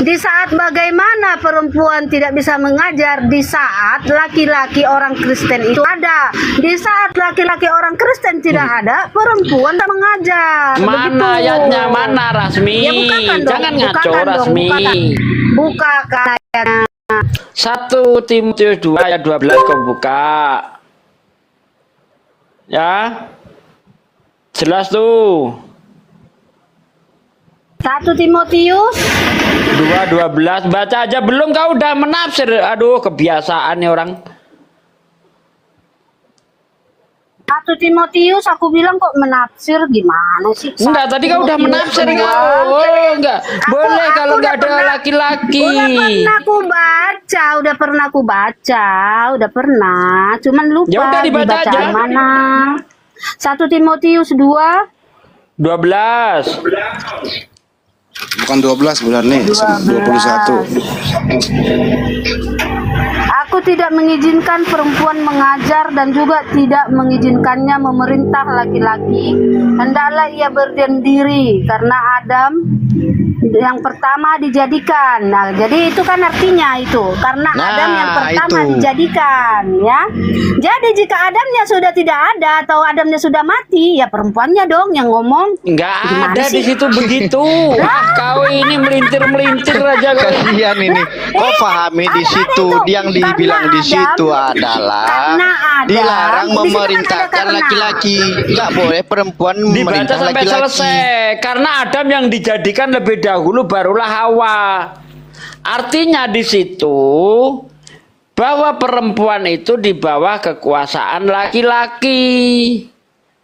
di saat bagaimana perempuan tidak bisa mengajar, di saat laki-laki orang Kristen itu ada, di saat laki-laki orang Kristen tidak ada, perempuan tak mengajar. Mana Begitu. ayatnya, mana Rasmi? Ya, bukakan dong, Jangan ngaco bukakan dong, Rasmi. bukakan ayatnya. 1 Timotius 2 ayat 12 kau buka. Ya. Jelas tuh. 1 Timotius 2:12 baca aja belum kau udah menafsir. Aduh, kebiasaan nih orang. 1 Timotius aku bilang kok menafsir gimana sih? Enggak, tadi kau udah menafsir kau. Oh, enggak. Boleh kalau enggak ada laki-laki. Udah pernah aku baca, cuman lupa Ya udah dibaca aja. yang mana. 1 Timotius 12. bukan 12 bulan nih, 21. Aku tidak mengizinkan perempuan mengajar dan juga tidak mengizinkannya memerintah laki-laki. Hendaklah ia berdiam diri karena Adam yang pertama dijadikan. Nah, jadi itu kan artinya itu karena Adam yang pertama dijadikan, ya. Jadi jika Adamnya sudah tidak ada atau Adamnya sudah mati, ya perempuannya dong yang ngomong. Enggak Gimana ada sih? di situ begitu. Wah, kau ini melintir-melintir aja kau. Kasihan ini. Kok pahami di situ yang dibilang di situ adalah dilarang memerintahkan laki-laki. Enggak boleh perempuan Dibaca memerintah sampai laki-laki. selesai. Karena Adam yang dijadikan lebih dahulu barulah Hawa. Artinya di situ bahwa perempuan itu di bawah kekuasaan laki-laki.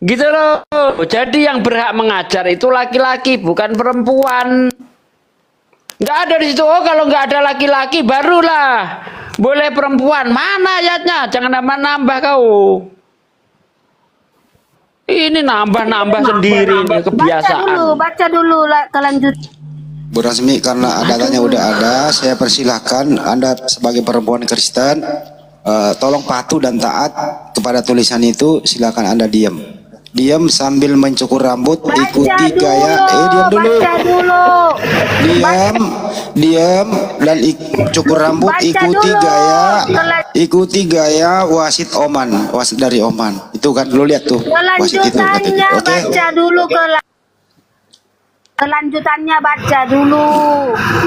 Gitu loh. Jadi yang berhak mengajar itu laki-laki, bukan perempuan. Nggak ada di situ. Oh, kalau nggak ada laki-laki, barulah boleh perempuan. Mana ayatnya? Jangan nambah-nambah kau. Ini nambah-nambah sendiri ini kebiasaan. Baca dulu kelanjut. Bu Rasmi, karena datanya udah ada, saya persilahkan Anda sebagai perempuan Kristen, tolong patuh dan taat kepada tulisan itu. Silakan Anda diam. Diam sambil mencukur rambut, ikuti gaya. Diam dulu. Diam dan cukur rambut, ikuti gaya wasit Oman, wasit dari Oman. Itu kan lu lihat tuh. Wasit itu. Oke. Baca dulu kelanjutannya, baca dulu.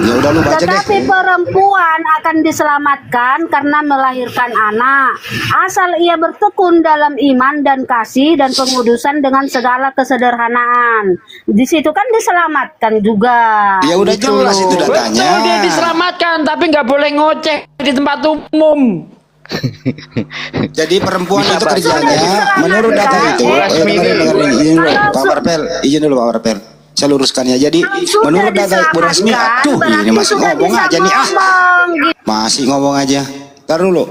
Ya udah lu baca deh. Tetapi perempuan akan diselamatkan karena melahirkan anak, asal ia bertekun dalam iman dan kasih dan pengudusan dengan segala kesederhanaan. Di situ kan diselamatkan juga. Ya udah gitu jelas itu datanya. Betul, dia diselamatkan, tapi nggak boleh ngoceh di tempat umum. Jadi perempuan itu kerjanya menurut data itu. Izin dulu Pak Marpel. Saya luruskan ya. Jadi menurut data Bu Rasmi, ini masih ngomong aja nih masih ngomong aja. Ntar dulu.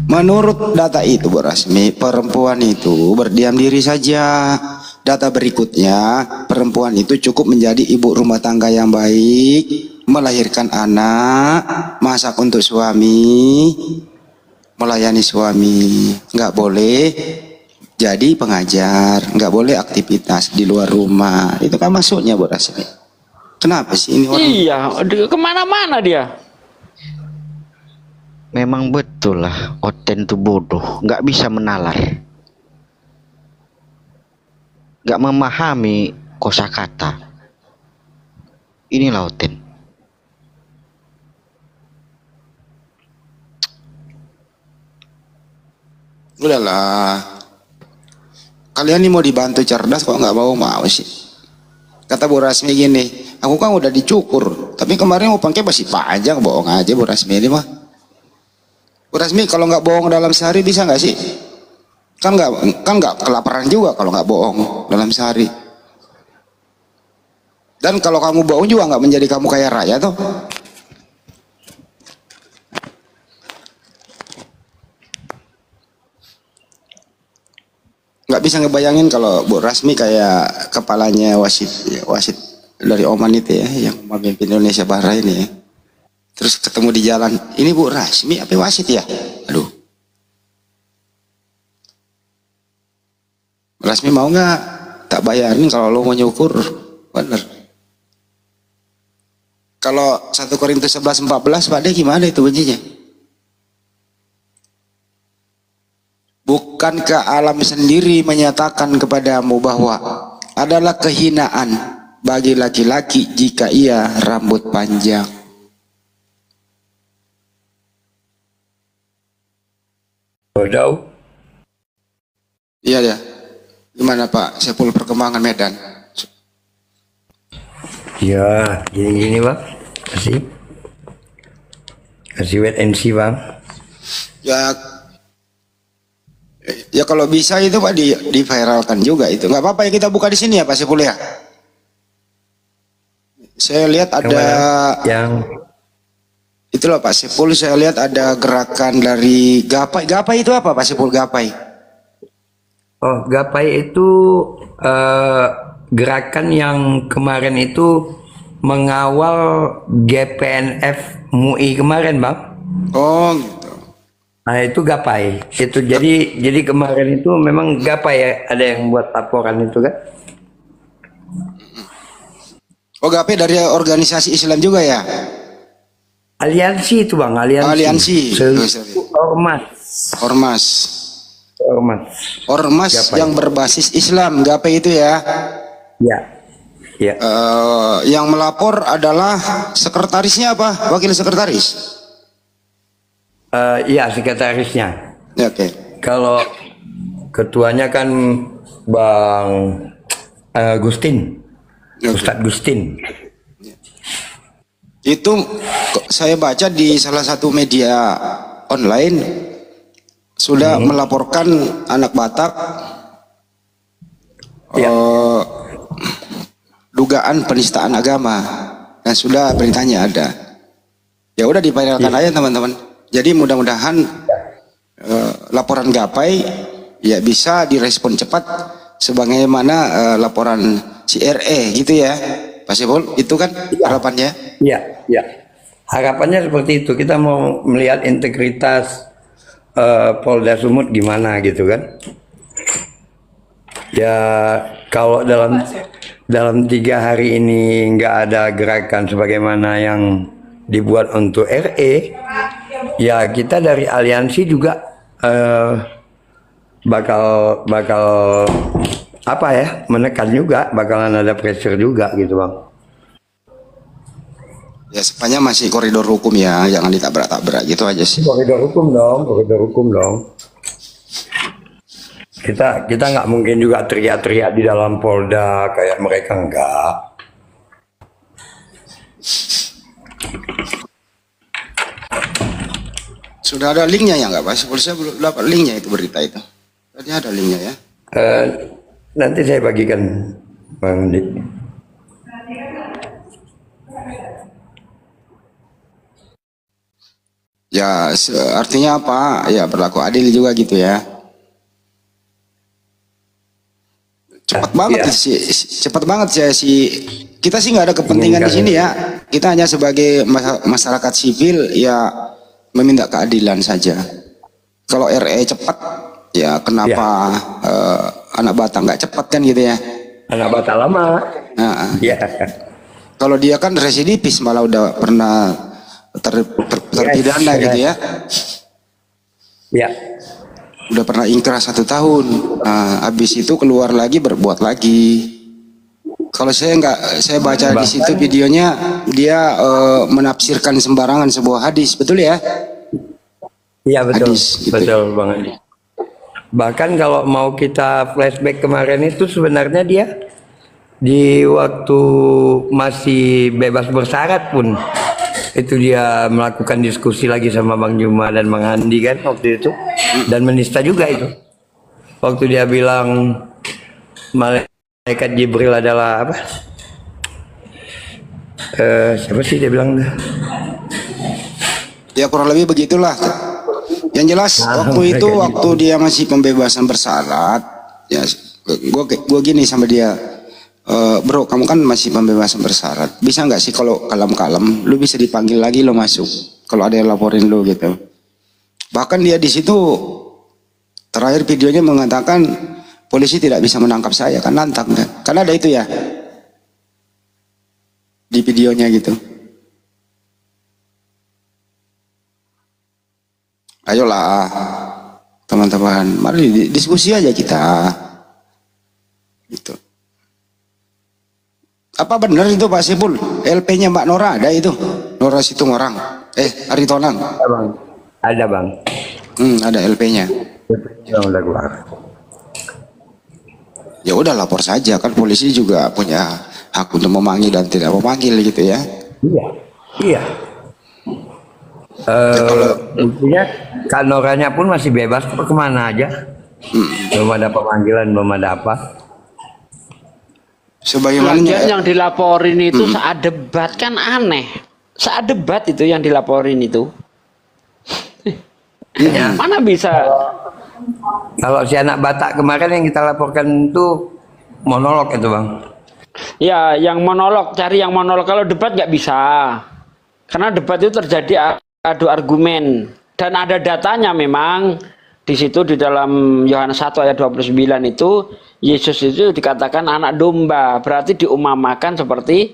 Menurut data itu Bu Rasmi, perempuan itu berdiam diri saja. Data berikutnya, perempuan itu cukup menjadi ibu rumah tangga yang baik, melahirkan anak, masak untuk suami, melayani suami. Nggak boleh jadi pengajar, nggak boleh aktivitas di luar rumah. Itu kan masuknya Bu Rasmi. Kenapa sih ini orang? Iya, kemana-mana dia. Memang betul lah, Oten tuh bodoh, nggak bisa menalar, nggak memahami kosakata. Inilah Oten. Udahlah. Kalian ini mau dibantu cerdas kok nggak mau sih. Kata Bu Rasmi gini, aku kan udah dicukur, tapi kemarin mau pakai masih panjang, bohong aja Bu Rasmi ini mah. Bu Rasmi kalau nggak bohong dalam sehari bisa nggak sih? Kan nggak kelaparan juga kalau nggak bohong dalam sehari. Dan kalau kamu bohong juga nggak menjadi kamu kaya raya toh. Nggak bisa ngebayangin kalau Bu Rasmi kayak kepalanya wasit dari Oman itu ya, yang memimpin Indonesia Barat ini ya. Terus ketemu di jalan, ini Bu Rasmi apa wasit ya? Aduh. Bu Rasmi mau nggak tak bayarin kalau lo mau nyukur? Bener. Kalau 1 Korintus 11:14 Pak De gimana itu bunyinya? Bukankah alam sendiri menyatakan kepadamu bahwa adalah kehinaan bagi laki-laki jika ia rambut panjang? Bodoh. Iya ya. Gimana Pak? Sepul perkembangan Medan. Ya, gini-gini Bang. Kasih wait and see Bang. Ya kalau bisa itu Pak di-viralkan juga itu. Nggak apa-apa ya kita buka di sini ya Pak Sepul ya. Saya lihat ada itu loh Pak Sepul, saya lihat ada gerakan dari Gapai. Gapai itu apa Pak Sepul, Gapai? Oh, Gapai itu gerakan yang kemarin itu mengawal GPNF MUI kemarin Bang. Oh gitu. Nah itu Gapai. Itu jadi kemarin itu memang Gapai ya, ada yang buat laporan itu kan. Oh Gapai dari organisasi Islam juga ya? Aliansi itu Bang, aliansi. Ormas yang berbasis Islam, Gapai itu ya? Ya. Yang melapor adalah sekretarisnya apa? Wakil sekretaris? Iya, sekretarisnya. Oke. Kalau ketuanya kan Bang Gustin, Ustadz Gustin. Itu saya baca di salah satu media online sudah melaporkan anak Batak dugaan penistaan agama dan sudah beritanya ada. Ya udah diviralkan aja teman-teman. Jadi mudah-mudahan laporan Gapai ya bisa direspon cepat sebagaimana laporan si RE gitu ya, Pak Sipul. Itu kan harapannya. Iya, iya. Harapannya seperti itu. Kita mau melihat integritas Polda Sumut gimana gitu kan. Ya kalau dalam 3 hari ini nggak ada gerakan sebagaimana yang dibuat untuk RE, ya kita dari aliansi juga bakal apa ya, menekan juga, bakalan ada pressure juga gitu bang. Ya sepanjang masih koridor hukum ya, jangan ditabrak-tabrak gitu aja sih. Koridor hukum dong, koridor hukum dong. Kita nggak mungkin juga teriak-teriak di dalam Polda kayak mereka, enggak. Sudah ada linknya ya nggak Pak? Saya belum dapat linknya itu berita itu. Tadi ada linknya ya. Nanti saya bagikan Bang Dik. Ya artinya apa? Ya berlaku adil juga gitu ya. Cepat banget sih, cepat banget sih. Kita sih nggak ada kepentingan di sini ya. Kita hanya sebagai masyarakat sipil ya meminta keadilan saja. Kalau RE cepat, ya kenapa anak Batak nggak cepat kan gitu ya? Anak Batak lama. Nah, kalau dia kan residivis malah udah pernah terpidana gitu ya. Ya. Udah pernah ingkrah 1 tahun. Nah, habis itu keluar lagi berbuat lagi. Kalau saya baca di situ videonya dia menafsirkan sembarangan sebuah hadis, betul ya? Iya betul, hadis, gitu. betul Bang Andi. Bahkan kalau mau kita flashback kemarin itu sebenarnya dia di waktu masih bebas bersyarat pun itu dia melakukan diskusi lagi sama Bang Juma dan Bang Andi kan waktu itu, dan menista juga itu. Waktu dia bilang malaikat Jibril adalah apa? Siapa sih dia bilang? Ya kurang lebih begitulah. Yang jelas waktu dia masih pembebasan bersyarat, ya gua gini sama dia, bro kamu kan masih pembebasan bersyarat, bisa nggak sih kalau kalem-kalem, lu bisa dipanggil lagi lo masuk, kalau ada yang laporin lu gitu. Bahkan dia di situ terakhir videonya mengatakan polisi tidak bisa menangkap saya kan, nantang kan, karena ada itu ya di videonya gitu. Ayolah teman-teman, mari diskusi aja kita gitu. Apa benar itu Pak Sipul, LP-nya Mbak Nora ada itu, Nora Situmorang, Aritonang? Ada bang, ada bang. Ada LP-nya. Udah keluar. Ya udah lapor saja, kan polisi juga punya hak untuk memanggil dan tidak memanggil gitu ya. Iya, iya. Intinya Kak Noranya pun masih bebas kemana aja. Belum ada pemanggilan, belum ada apa. Sebagaimana yang dilaporin itu saat debat kan aneh. Saat debat itu yang dilaporin itu. Mana bisa? Kalau si anak Batak kemarin yang kita laporkan itu monolog itu bang. Ya, yang monolog, cari yang monolog. Kalau debat nggak bisa, karena debat itu terjadi adu argumen dan ada datanya memang di situ di dalam Yohanes 1 ayat 29 itu Yesus itu dikatakan anak domba, berarti diumamakan seperti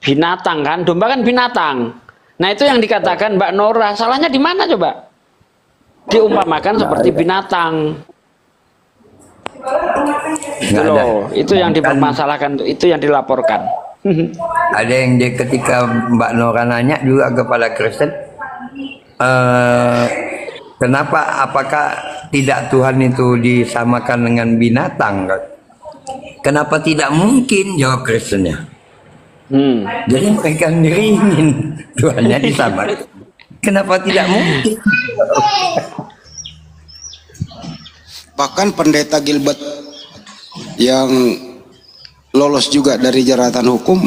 binatang kan, domba kan binatang. Nah itu yang dikatakan Mbak Nora, salahnya di mana coba? Diumpamakan seperti binatang. Itu loh, itu yang dipermasalahkan, itu yang dilaporkan. Ada yang dia ketika Mbak Nora nanya juga kepada Kristen, kenapa, apakah tidak Tuhan itu disamakan dengan binatang? Kenapa tidak mungkin, jawab Kristennya. Jadi mereka sendiri ingin Tuhannya disamakan. Kenapa tidak mungkin? Bahkan pendeta Gilbert yang lolos juga dari jeratan hukum.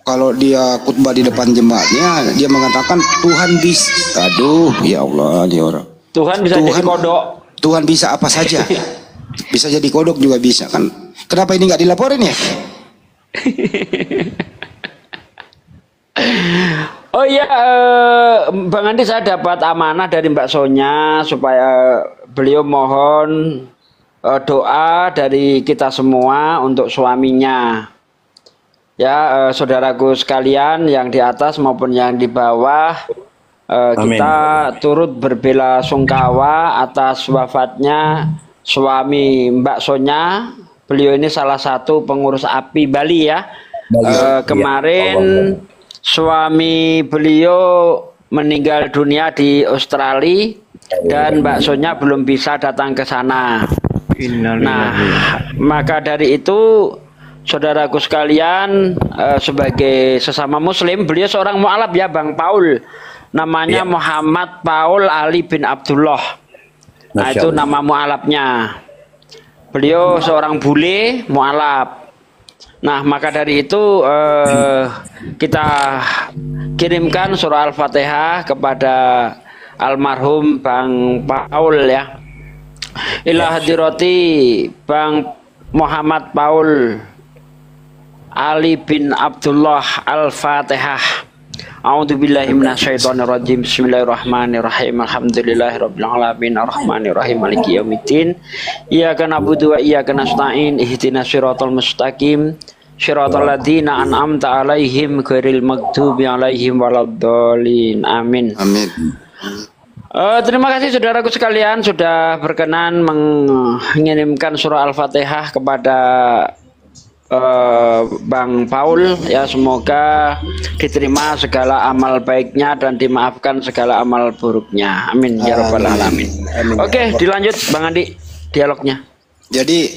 Kalau dia khutbah di depan jemaatnya, dia mengatakan Tuhan bisa. Aduh, ya Allah, dia orang. Tuhan bisa jadi kodok. Tuhan bisa apa saja. Bisa jadi kodok juga bisa kan. Kenapa ini nggak dilaporin ya? Oh iya, Bang Andi, saya dapat amanah dari Mbak Sonya supaya beliau mohon doa dari kita semua untuk suaminya. Ya, saudaraku sekalian yang di atas maupun yang di bawah, kita turut berbela-sungkawa atas wafatnya suami Mbak Sonya. Beliau ini salah satu pengurus API Bali ya. Kemarin suami beliau meninggal dunia di Australia dan Mbak Sonya belum bisa datang ke sana. Nah, maka dari itu saudaraku sekalian, sebagai sesama muslim, beliau seorang mu'alaf ya Bang Paul. Namanya Muhammad Paul Ali bin Abdullah. Nah, itu nama mu'alafnya. Beliau seorang bule mu'alaf. Nah, maka dari itu kita kirimkan surah Al-Fatihah kepada almarhum Bang Paul ya. Ila hadirati Bang Muhammad Paul Ali bin Abdullah Al-Fatihah. A'udzubillahi minasyaitonirrajim. Bismillahirrahmanirrahim. Alhamdulillahirabbil alamin arrahmanirrahim maliki yaumiddin. Iyyaka na'budu wa iyyaka nasta'in. Ihdinas siratal mustaqim. Shiratal ladzina an'amta 'alaihim ghairil maghdubi 'alaihim waladdallin. Amin. Amin. Terima kasih saudaraku sekalian sudah berkenan mengirimkan surah Al-Fatihah kepada Bang Paul ya, semoga diterima segala amal baiknya dan dimaafkan segala amal buruknya. Amin ya rabbal alamin. Oke, dilanjut Bang Andi dialognya. Jadi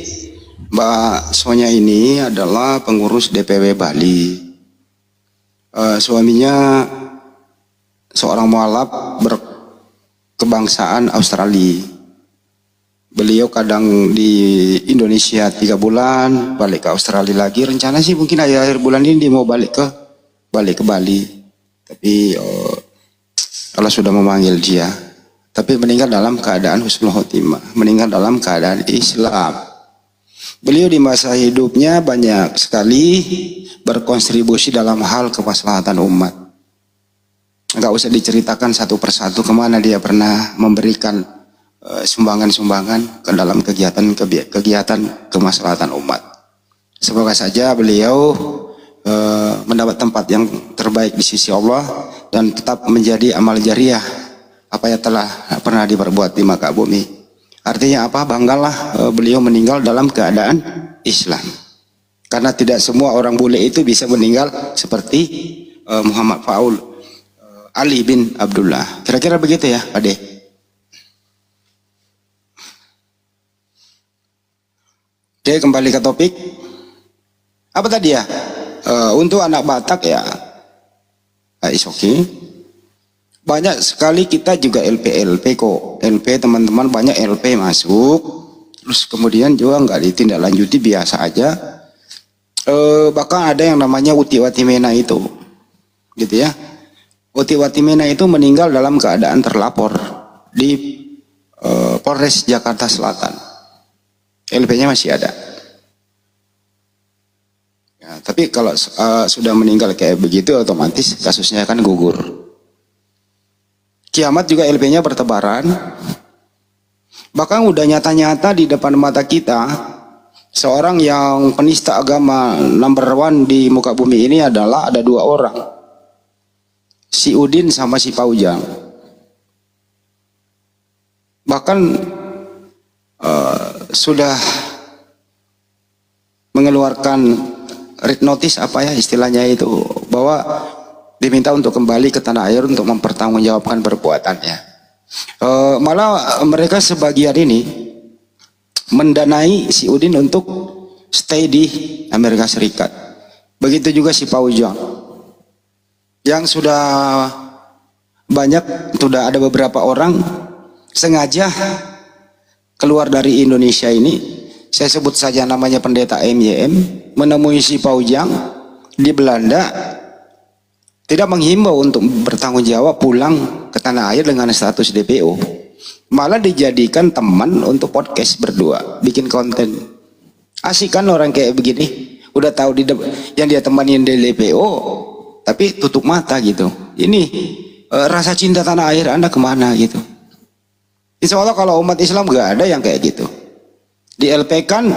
Mbak Sonya ini adalah pengurus DPW Bali. Suaminya seorang mualaf berkebangsaan Australia. Beliau kadang di Indonesia 3 bulan, balik ke Australia lagi. Rencana sih mungkin akhir bulan ini dia mau balik ke Bali. Tapi Allah sudah memanggil dia. Tapi meninggal dalam keadaan husnul khotimah, meninggal dalam keadaan Islam. Beliau di masa hidupnya banyak sekali berkontribusi dalam hal kemaslahatan umat. Enggak usah diceritakan satu persatu kemana dia pernah memberikan sumbangan-sumbangan ke dalam kegiatan kemaslahatan umat. Semoga saja beliau mendapat tempat yang terbaik di sisi Allah dan tetap menjadi amal jariah apa yang telah pernah diperbuat di muka bumi. Artinya apa? Banggalah beliau meninggal dalam keadaan Islam. Karena tidak semua orang bule itu bisa meninggal seperti Muhammad Paul Ali bin Abdullah. Kira-kira begitu ya, Pak De? Oke, kembali ke topik. Apa tadi ya? Untuk anak Batak ya, is okay. Banyak sekali kita juga LP kok. LP teman-teman banyak LP masuk. Terus kemudian juga nggak ditindaklanjuti, biasa aja. Bahkan ada yang namanya Uti Watimena itu. Gitu ya. Uti Watimena itu meninggal dalam keadaan terlapor di Polres Jakarta Selatan. LP-nya masih ada. Ya, tapi kalau sudah meninggal kayak begitu otomatis kasusnya akan gugur. Kiamat juga LP-nya bertebaran. Bahkan udah nyata-nyata di depan mata kita, seorang yang penista agama number 1 di muka bumi ini adalah ada 2 orang. Si Udin sama si Paujang. Bahkan sudah mengeluarkan red notice apa ya istilahnya itu, bahwa diminta untuk kembali ke tanah air untuk mempertanggungjawabkan perbuatannya. Malah mereka sebagian ini mendanai si Udin untuk stay di Amerika Serikat. Begitu juga si Paujang, yang sudah ada beberapa orang sengaja keluar dari Indonesia ini. Saya sebut saja namanya pendeta MYM, menemui si Paujang di Belanda, tidak menghimbau untuk bertanggung jawab pulang ke tanah air dengan status DPO. Malah dijadikan teman untuk podcast berdua, bikin konten. Asik kan orang kayak begini? Udah tahu yang dia temanin di DPO, tapi tutup mata gitu. Ini rasa cinta tanah air Anda kemana gitu? Insya Allah kalau umat Islam gak ada yang kayak gitu. Di LP kan,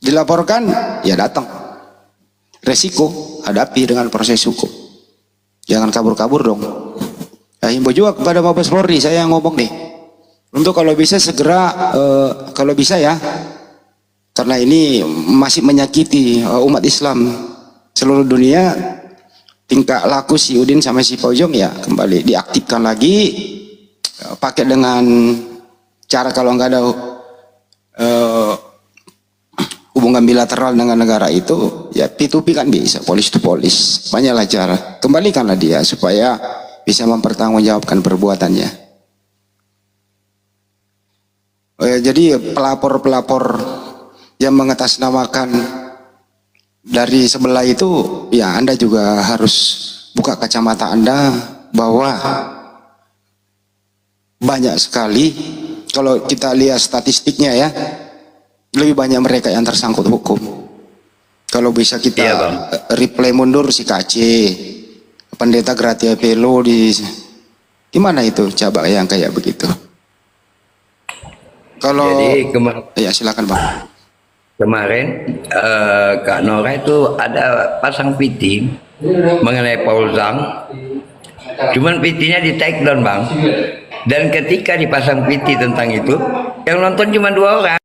dilaporkan, ya datang. Resiko, hadapi dengan proses hukum. Jangan kabur-kabur dong. Himbau juga kepada Mabes Polri, saya yang ngomong nih. Untuk kalau bisa segera, kalau bisa ya, karena ini masih menyakiti umat Islam seluruh dunia, tingkah laku si Udin sama si Paujang ya kembali diaktifkan lagi, pakai dengan cara kalau nggak ada hubungan bilateral dengan negara itu, ya P2P kan bisa, polis to polis, banyaklah cara. Kembalikanlah dia supaya bisa mempertanggungjawabkan perbuatannya. Jadi pelapor-pelapor yang mengatasnamakan dari sebelah itu, ya Anda juga harus buka kacamata Anda bahwa banyak sekali, kalau kita lihat statistiknya ya, lebih banyak mereka yang tersangkut hukum. Kalau bisa kita replay mundur si KC, Pendeta Gratia Pelo di gimana itu coba yang kayak begitu. Kalau ya silakan Bang. Kemarin Kak Nora itu ada pasang PT mengenai Paul Zhang, cuman PT-nya di take down Bang. Dan ketika dipasang PT tentang itu, yang nonton cuma 2 orang.